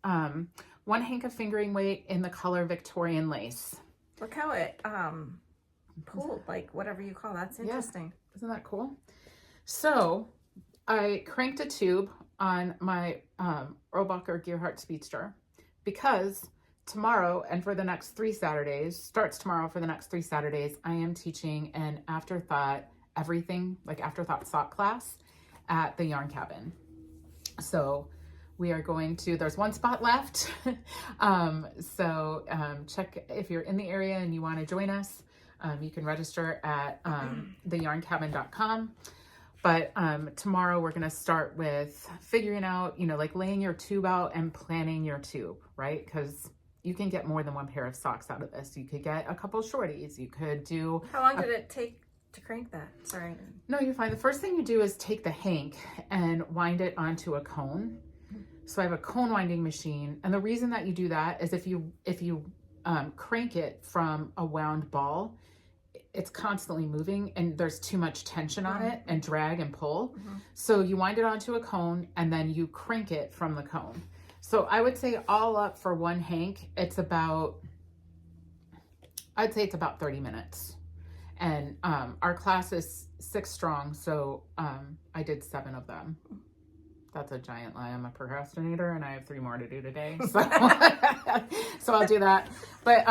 A: 1 hank of fingering weight in the color Victorian Lace.
B: Look how it pulled, like whatever you call that's interesting.
A: Yeah. Isn't that cool? So I cranked a tube on my Robacher Gearhart Speedster because tomorrow and for the next 3 Saturdays, starts tomorrow for the next 3 Saturdays, I am teaching an afterthought afterthought sock class at the Yarn Cabin. So we are going to, there's 1 spot left. Check if you're in the area and you want to join us. You can register at theyarncabin.com. But tomorrow we're going to start with figuring out, like laying your tube out and planning your tube, right? Because you can get more than 1 pair of socks out of this. You could get a couple shorties. You could do...
B: How long did it take to crank that? Sorry.
A: No, you're fine. The first thing you do is take the hank and wind it onto a cone. So I have a cone winding machine. And the reason that you do that is if you crank it from a wound ball, it's constantly moving and there's too much tension on it and drag and pull. So you wind it onto a cone and then you crank it from the cone. So I would say all up for 1 hank, I'd say it's about 30 minutes. And our class is 6 strong, so I did 7 of them. That's a giant lie. I'm a procrastinator and I have 3 more to do today. So, so I'll do that. But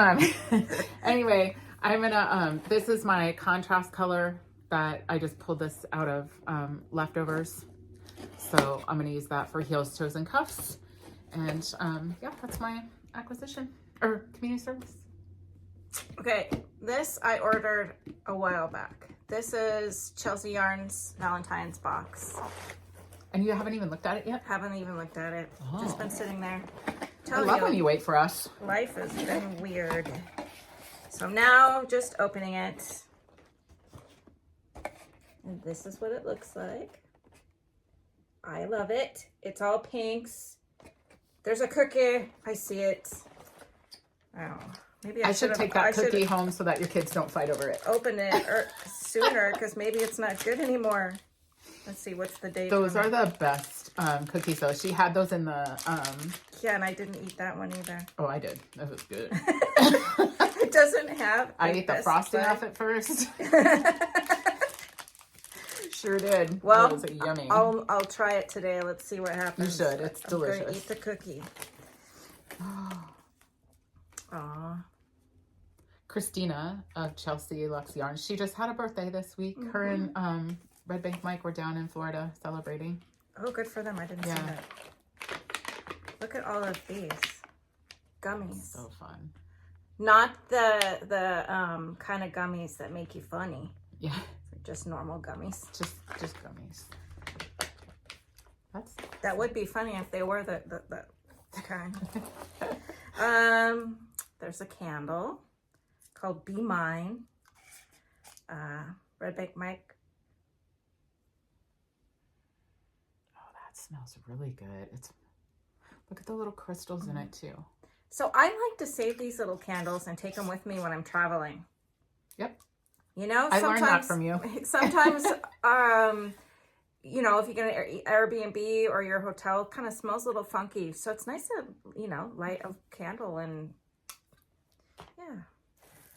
A: anyway, I'm gonna, this is my contrast color that I just pulled this out of leftovers. So I'm gonna use that for heels, toes, and cuffs. And yeah, that's my acquisition or community service.
B: Okay, this I ordered a while back. This is Chelsea Yarn's Valentine's box.
A: And you haven't even looked at it yet?
B: Haven't even looked at it.
A: Oh.
B: Just been sitting there.
A: I love when you wait for us.
B: Life has been weird. So now just opening it. And this is what it looks like. I love it. It's all pinks. There's a cookie. I see it. Oh, maybe
A: I should take that cookie home so that your kids don't fight over it.
B: Open it sooner because maybe it's not good anymore. Let's see, what's the date?
A: Those are the best cookies though. She had those in the...
B: Yeah, and I didn't eat that one either.
A: Oh, I did. That was good.
B: It doesn't have...
A: I ate the frosting off at first. Sure did.
B: Well,
A: it was yummy.
B: I'll try it today. Let's see what happens.
A: You should. It's delicious.
B: I'm going to eat the cookie. Aw.
A: Christina of Chelsea Lux Yarn. She just had a birthday this week. Her and Red Bank Mike were down in Florida celebrating.
B: Oh, good for them. I didn't see that. Look at all of these gummies.
A: So fun.
B: Not the kind of gummies that make you funny.
A: Yeah.
B: Just normal gummies.
A: Just gummies.
B: That would be funny if they were the kind. There's a candle called Be Mine. Red Bank Mike. Oh,
A: that smells really good. Look at the little crystals in it too.
B: So I like to save these little candles and take them with me when I'm traveling.
A: Yep.
B: You know,
A: I learned that from you.
B: Sometimes, you know, if you get an Airbnb or your hotel, kind of smells a little funky. So it's nice to, you know, light a candle and yeah.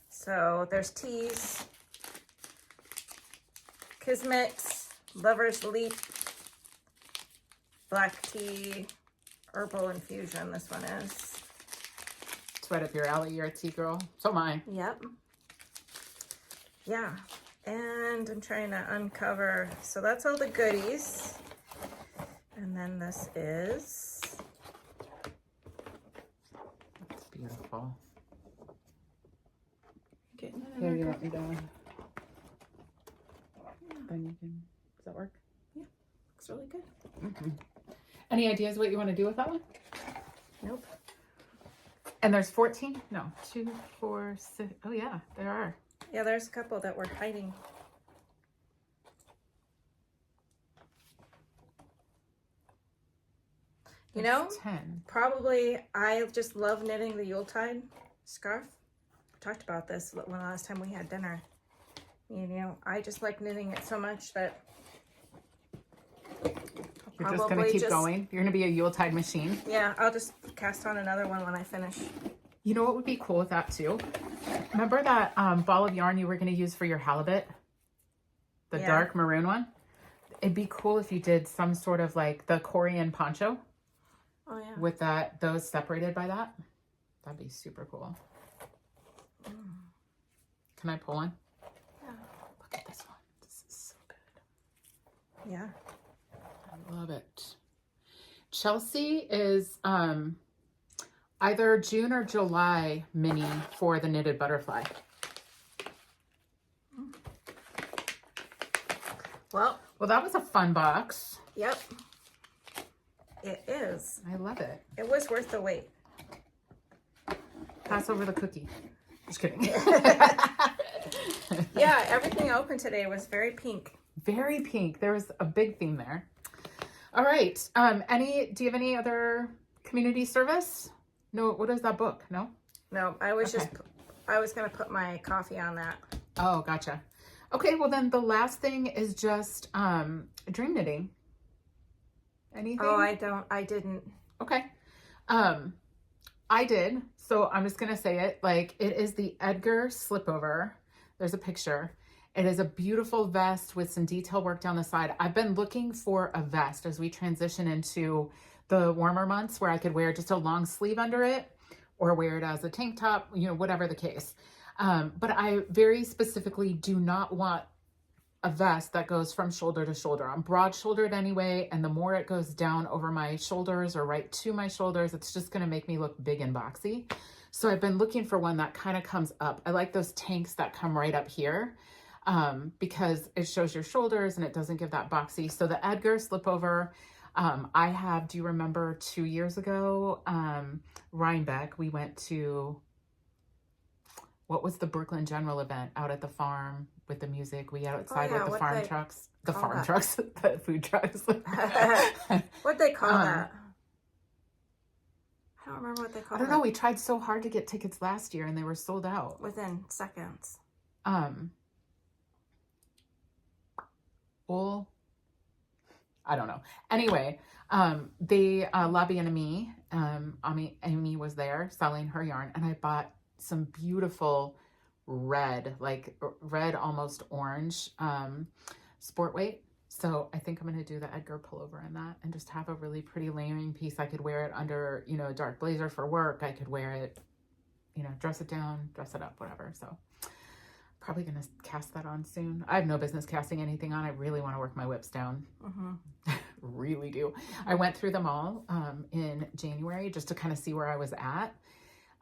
B: So there's teas, Kismet, Lover's Leap, black tea, herbal infusion. This one is.
A: It's right up your alley. You're a tea girl. So am I.
B: Yep. Yeah. And I'm trying to uncover. So that's all the goodies. And then this is.
A: That's beautiful.
B: Getting it
A: Here,
B: in
A: you
B: there.
A: want me to. Then you can. Does that work?
B: Yeah. Looks really good.
A: Mm-hmm. Any ideas what you want to do with that one?
B: Nope.
A: And there's 14? No, 2, 4, 6. Oh yeah, there are.
B: Yeah, there's a couple that we're hiding. You know,
A: 10.
B: probably I just love knitting the Yuletide scarf. We talked about this when last time we had dinner. You know, I just like knitting it so much that
A: You're just going to keep going? You're going to be a Yuletide machine?
B: Yeah, I'll just cast on another one when I finish.
A: You know what would be cool with that too? Remember that ball of yarn you were going to use for your halibut? The dark maroon one? It'd be cool if you did some sort of like the Korean poncho.
B: Oh yeah.
A: With those separated by that. That'd be super cool. Can I pull one?
B: Yeah.
A: Look at this one. This is so good.
B: Yeah.
A: I love it. Chelsea is either June or July mini for the knitted butterfly.
B: Well,
A: that was a fun box.
B: Yep. It is.
A: I love it.
B: It was worth the wait.
A: Pass over the cookie. Just kidding.
B: Yeah, everything I opened today was very pink.
A: Very pink. There was a big theme there. All right. Do you have any other community service? No, what is that book? No?
B: No, I was I was going to put my coffee on that.
A: Oh, gotcha. Okay, well then the last thing is just dream knitting. Anything?
B: Oh, I didn't.
A: Okay. I did. So I'm just going to say it. Like, it is the Edgar slipover. There's a picture. It is a beautiful vest with some detail work down the side. I've been looking for a vest as we transition into the warmer months where I could wear just a long sleeve under it or wear it as a tank top, you know, whatever the case. But I very specifically do not want a vest that goes from shoulder to shoulder. I'm broad shouldered anyway, and the more it goes down over my shoulders or right to my shoulders, it's just gonna make me look big and boxy. So I've been looking for one that kind of comes up. I like those tanks that come right up here because it shows your shoulders and it doesn't give that boxy. So the Edgar slipover, I have, do you remember 2 years ago, Rhinebeck, we went to, what was the Brooklyn General event out at the farm with the music? We outside with the farm trucks, the food trucks.
B: What'd they call that? I don't remember what they called it.
A: I don't know. We tried so hard to get tickets last year and they were sold out.
B: Within seconds.
A: Well, I don't know. Anyway, the Lobby and Amy was there selling her yarn, and I bought some beautiful red, like red, almost orange, sport weight. So I think I'm going to do the Edgar pullover in that and just have a really pretty layering piece. I could wear it under, you know, a dark blazer for work. I could wear it, you know, dress it down, dress it up, whatever. So probably going to cast that on soon. I have no business casting anything on. I really want to work my whips down. Really do. I went through them all in January just to kind of see where I was at.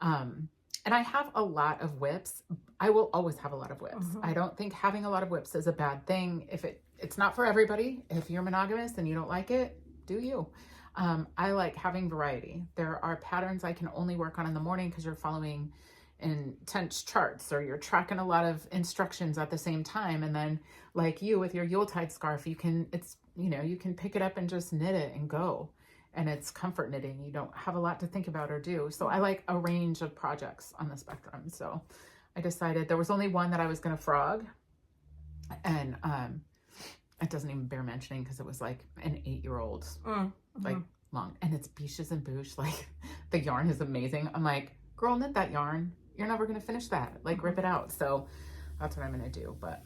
A: And I have a lot of whips. I will always have a lot of whips. I don't think having a lot of whips is a bad thing. If it's not for everybody. If you're monogamous and you don't like it, do you. I like having variety. There are patterns I can only work on in the morning because you're following intense charts or you're tracking a lot of instructions at the same time. And then like you with your Yuletide scarf, you can pick it up and just knit it and go. and it's comfort knitting. You don't have a lot to think about or do. So I like a range of projects on the spectrum. So I decided there was only one that I was going to frog, and it doesn't even bear mentioning because it was like an 8-year-old like long, and it's Beaches and Boosh. Like the yarn is amazing. I'm like, girl, knit that yarn. You're never going to finish that. Like rip it out. So that's what I'm going to do. But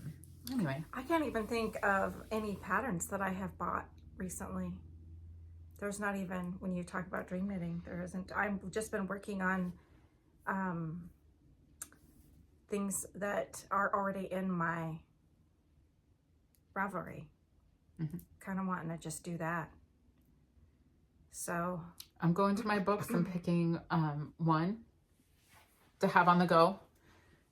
A: anyway,
B: I can't even think of any patterns that I have bought recently. There's not even, when you talk about dream knitting, there isn't. I've just been working on things that are already in my Ravelry. Kind of wanting to just do that. So
A: I'm going to my books and picking one to have on the go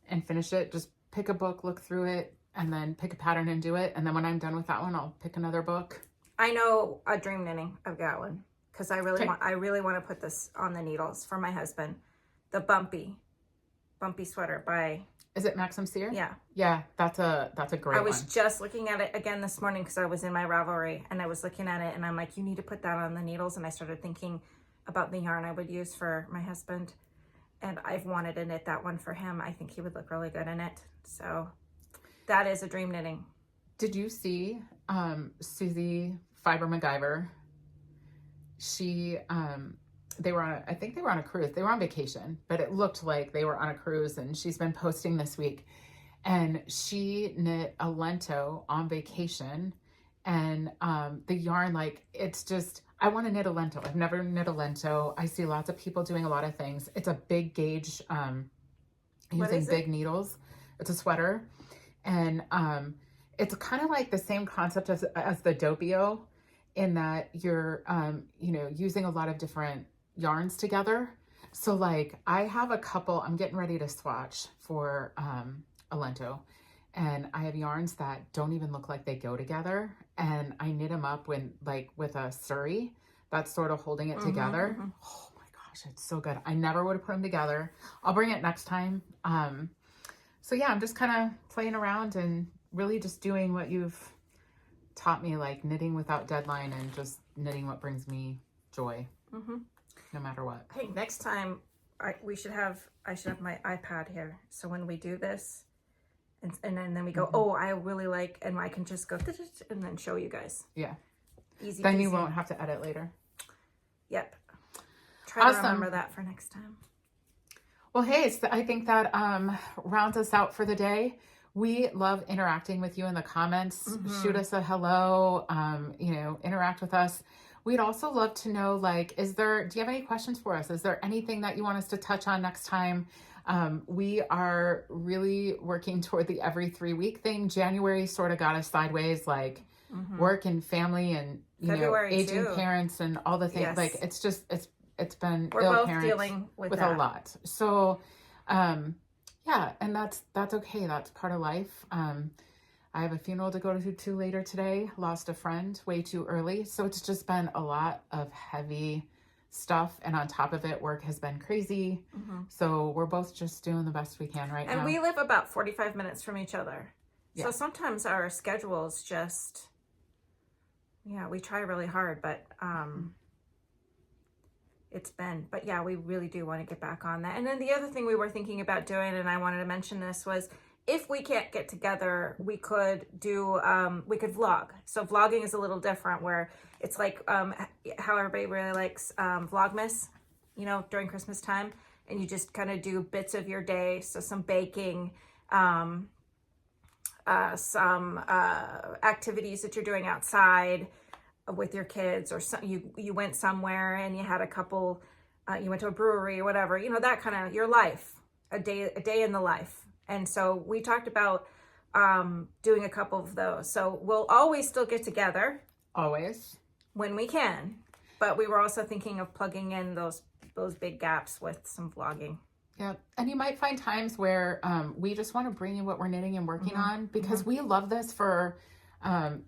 A: and finish it. Just pick a book, look through it, and then pick a pattern and do it. And then when I'm done with that one, I'll pick another book.
B: I know a dream knitting. I've got one because I really want to put this on the needles for my husband. The Bumpy Sweater by.
A: Is it Maxim Sear?
B: Yeah.
A: Yeah, that's a great one.
B: I was just looking at it again this morning because I was in my Ravelry and I was looking at it and I'm like, you need to put that on the needles. And I started thinking about the yarn I would use for my husband. And I've wanted to knit that one for him. I think he would look really good in it. So that is a dream knitting.
A: Did you see Susie Fiber MacGyver? She they were on I think they were on a cruise. They were on vacation, but it looked like they were on a cruise, and she's been posting this week. And she knit a lento on vacation, and the yarn, like, it's just, I want to knit a lento. I've never knit a lento. I see lots of people doing a lot of things. It's a big gauge using big needles. It's a sweater, and it's kind of like the same concept as the Doppio, in that you're you know, using a lot of different yarns together. So like I have a couple, I'm getting ready to swatch for a lento, and I have yarns that don't even look like they go together, and I knit them up with a Surrey that's sort of holding it together. Oh my gosh, it's so good. I never would have put them together. I'll bring it next time. So yeah, I'm just kind of playing around and really just doing what you've taught me, like knitting without deadline and just knitting what brings me joy, no matter what.
B: Hey, next time I should have my iPad here. So when we do this, and then we go, oh, I really like, and I can just go and then show you guys.
A: Yeah.
B: Easy.
A: Then
B: peasy.
A: you won't have to edit later.
B: Yep. Try to remember that for next time.
A: Well, hey, I think that rounds us out for the day. We love interacting with you in the comments. Shoot us a hello, you know, interact with us. We'd also love to know, like, do you have any questions for us? Is there anything that you want us to touch on next time? We are really working toward the every 3-week thing. January sort of got us sideways, like work and family and, you
B: February
A: know, aging
B: too.
A: Parents and all the things.
B: Yes.
A: Like, it's just, it's been
B: We're both dealing with
A: a lot. So, yeah, and that's okay. That's part of life. I have a funeral to go to later today. Lost a friend way too early. So it's just been a lot of heavy stuff. And on top of it, work has been crazy. So we're both just doing the best we can right now.
B: And we live about 45 minutes from each other.
A: Yeah.
B: So sometimes our schedules just, yeah, we try really hard, but but yeah, we really do want to get back on that. And then the other thing we were thinking about doing, and I wanted to mention this, was if we can't get together, we could do, we could vlog. So vlogging is a little different, where it's like how everybody really likes Vlogmas, you know, during Christmas time. And you just kind of do bits of your day. So some baking, some activities that you're doing outside with your kids, or you went somewhere and you had a couple, you went to a brewery or whatever, you know, that kind of your life, a day in the life. And so we talked about doing a couple of those. So we'll always still get together.
A: Always.
B: When we can. But we were also thinking of plugging in those big gaps with some vlogging.
A: Yeah. And you might find times where we just want to bring you what we're knitting and working on, because we love this for,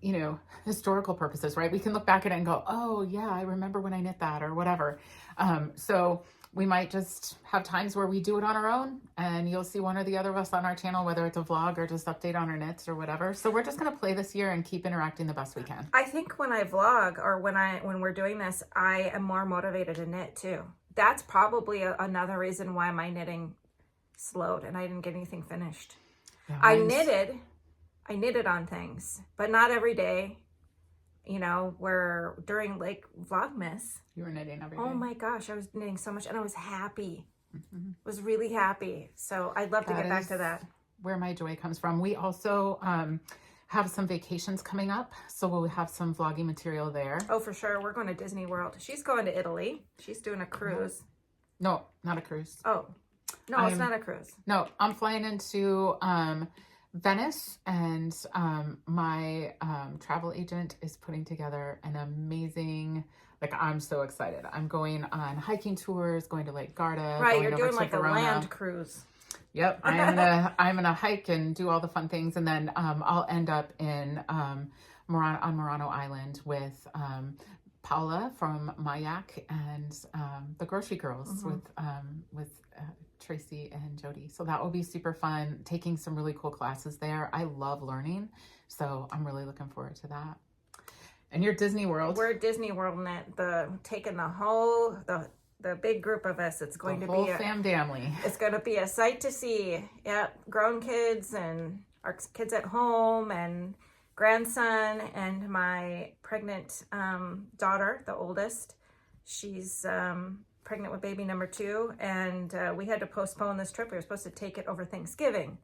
A: you know, historical purposes, right? We can look back at it and go, oh yeah, I remember when I knit that or whatever. So we might just have times where we do it on our own, and you'll see one or the other of us on our channel, whether it's a vlog or just update on our knits or whatever. So we're just going to play this year and keep interacting the best we can.
B: I think when I vlog or when we're doing this, I am more motivated to knit too. That's probably another reason why my knitting slowed and I didn't get anything finished.
A: Yeah,
B: I knitted on things, but not every day. You know, where during like Vlogmas,
A: you were knitting every day.
B: Oh my gosh, I was knitting so much and I was happy. Was really happy. So I'd love to get back to that.
A: Where my joy comes from. We also have some vacations coming up, so we'll have some vlogging material there.
B: Oh, for sure. We're going to Disney World. She's going to Italy. She's doing a cruise.
A: No, not a cruise.
B: Oh, no, it's not a cruise.
A: No, I'm flying into Venice, and my travel agent is putting together an amazing, like, I'm so excited. I'm going on hiking tours, going to Lake Garda.
B: Right, you're doing like Verona. A land cruise.
A: Yep, I'm gonna hike and do all the fun things, and then I'll end up in on Murano Island with Paula from Mayak and the Grocery Girls with Tracy and Jody. So that will be super fun, taking some really cool classes there. I love learning, so I'm really looking forward to that. And you're Disney World.
B: We're Disney World, taking the whole the big group of us. It's going to be a family. It's going to be a sight to see. Yep, grown kids and our kids at home and grandson and my pregnant daughter, the oldest. She's pregnant with baby number 2, and we had to postpone this trip. We were supposed to take it over Thanksgiving,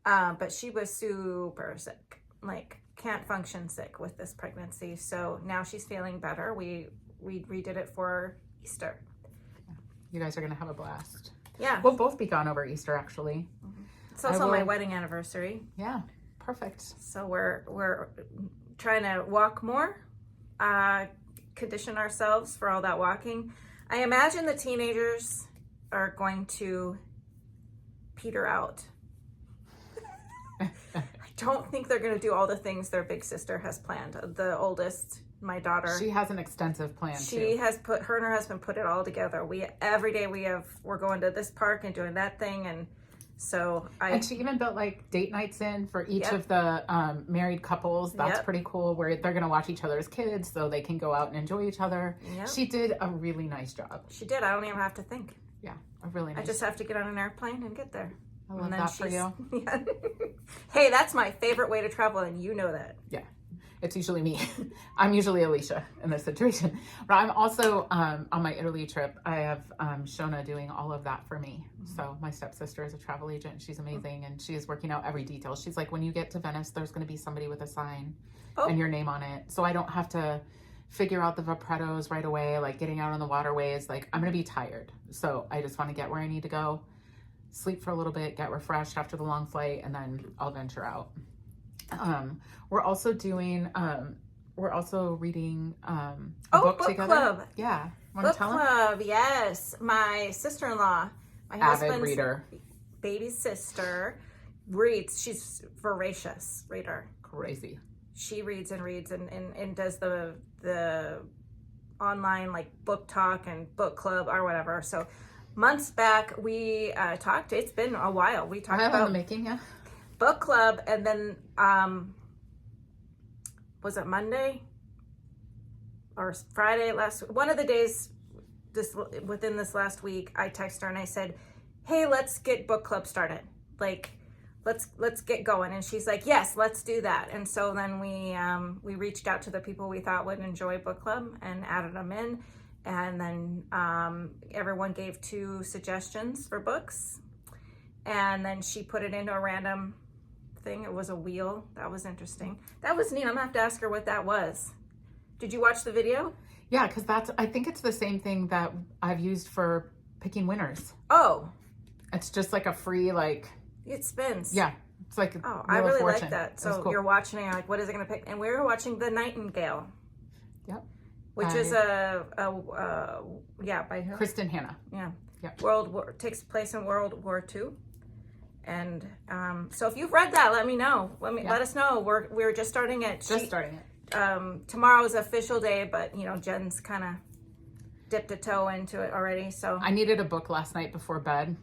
B: but she was super sick, like can't function sick with this pregnancy. So now she's feeling better. We redid it for Easter.
A: You guys are gonna have a blast.
B: Yeah,
A: we'll both be gone over Easter, actually.
B: It's also my wedding anniversary.
A: Yeah, perfect.
B: So we're trying to walk more, condition ourselves for all that walking. I imagine the teenagers are going to peter out. I don't think they're going to do all the things their big sister has planned. The oldest, my daughter.
A: She has an extensive plan too.
B: She has her and her husband put it all together. Every day we're going to this park and doing that thing, and so
A: and she even built like date nights in for each of the married couples. That's pretty cool, where they're going to watch each other's kids so they can go out and enjoy each other. Yep. She did a really nice job.
B: She did. I don't even have to think.
A: Yeah, a really nice
B: I just have to get on an airplane and get there.
A: I love that for you.
B: Yeah. Hey, that's my favorite way to travel, and you know that.
A: Yeah. It's usually me. I'm usually Alicia in this situation. But I'm also, on my Italy trip, I have Shona doing all of that for me. So my stepsister is a travel agent. She's amazing, and she is working out every detail. She's like, when you get to Venice, there's going to be somebody with a sign and your name on it. So I don't have to figure out the vaprettos right away, like getting out on the waterways. Like, I'm going to be tired. So I just want to get where I need to go, sleep for a little bit, get refreshed after the long flight, and then I'll venture out. We're also doing, we're also reading a book together. Club. Yeah.
B: Book club, yes. My sister-in-law, my husband's
A: reader,
B: baby's sister, reads. She's voracious reader.
A: Crazy.
B: She reads and does the online like book talk and book club or whatever. So months back we talked. It's been a while. We talked about
A: the making, yeah.
B: Book club, and then was it Monday or Friday one of the days within this last week, I texted her and I said, hey, let's get book club started, like let's get going. And she's like, yes, let's do that. And so then we reached out to the people we thought would enjoy book club and added them in, and then everyone gave 2 suggestions for books, and then she put it into a random thing. It was a wheel. That was interesting. That was neat. I'm gonna have to ask her what that was. Did you watch the video?
A: Yeah, because I think it's the same thing that I've used for picking winners.
B: Oh,
A: it's just like a free, like,
B: it spins.
A: Yeah, it's like
B: I really like that. So cool. You're watching and you're like, what is it gonna pick? And we were watching The Nightingale.
A: Yep.
B: Which is by who?
A: Kristen Hanna.
B: Yeah.
A: Yep.
B: Takes place in World War II. And so if you've read that, let me know. Let us know. We're just starting it.
A: Starting it.
B: Tomorrow is official day, but Jen's kind of dipped a toe into it already. So
A: I needed a book last night before bed,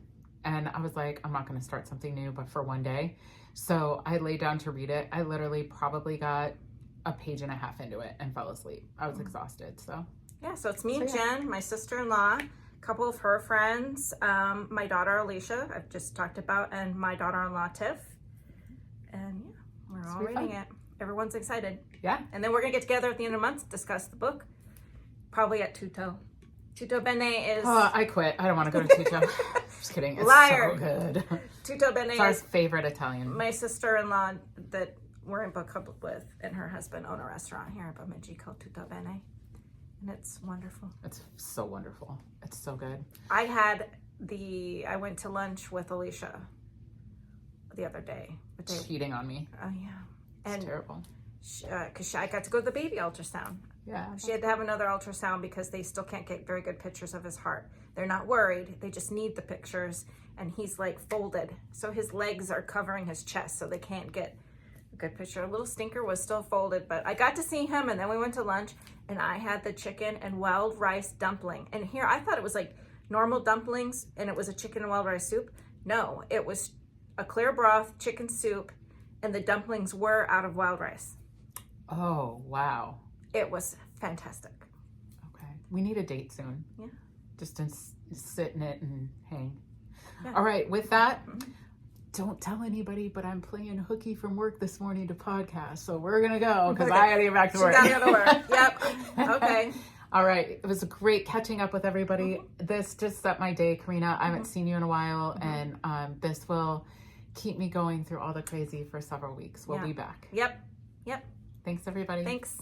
A: and I was like, I'm not going to start something new, but for one day. So I laid down to read it. I literally probably got a page and a half into it and fell asleep. I was exhausted. So
B: yeah, so it's me and Jen, my sister-in-law, a couple of her friends, my daughter Alicia, I've just talked about, and my daughter-in-law Tiff. And yeah, we're all reading it. Everyone's excited.
A: Yeah.
B: And then we're going to get together at the end of the month to discuss the book. Probably at Tutto. Tutto Bene is...
A: Oh, I quit. I don't want to go to Tutto. Just kidding. It's
B: Liar.
A: so good.
B: Tutto Bene
A: It's our
B: is
A: favorite Italian.
B: my sister-in-law that we're in book club with, and her husband own a restaurant here in Bemidji called Tutto Bene. And it's wonderful.
A: It's so wonderful. It's so good.
B: I went to lunch with Alicia the other day.
A: Cheating on me.
B: Oh, yeah.
A: It's
B: And
A: terrible.
B: because I got to go to the baby ultrasound.
A: Yeah.
B: She had to have another ultrasound because they still can't get very good pictures of his heart. They're not worried. They just need the pictures. And he's like folded. So his legs are covering his chest, so they can't get a good picture. A little stinker was still folded, but I got to see him, and then we went to lunch, and I had the chicken and wild rice dumpling. And here, I thought it was like normal dumplings, and it was a chicken and wild rice soup. No, it was a clear broth, chicken soup, and the dumplings were out of wild rice.
A: Oh, wow.
B: It was fantastic.
A: Okay. We need a date soon.
B: Yeah.
A: Just to sit in it and hang.
B: Yeah.
A: All right. With that, don't tell anybody, but I'm playing hooky from work this morning to podcast. So we're going to go because I got to get back to work.
B: She got to go to work. Yep. Okay.
A: All right. It was great catching up with everybody. This just set my day, Corrina. I haven't seen you in a while, and this will keep me going through all the crazy for several weeks. We'll be back.
B: Yep. Yep.
A: Thanks, everybody.
B: Thanks.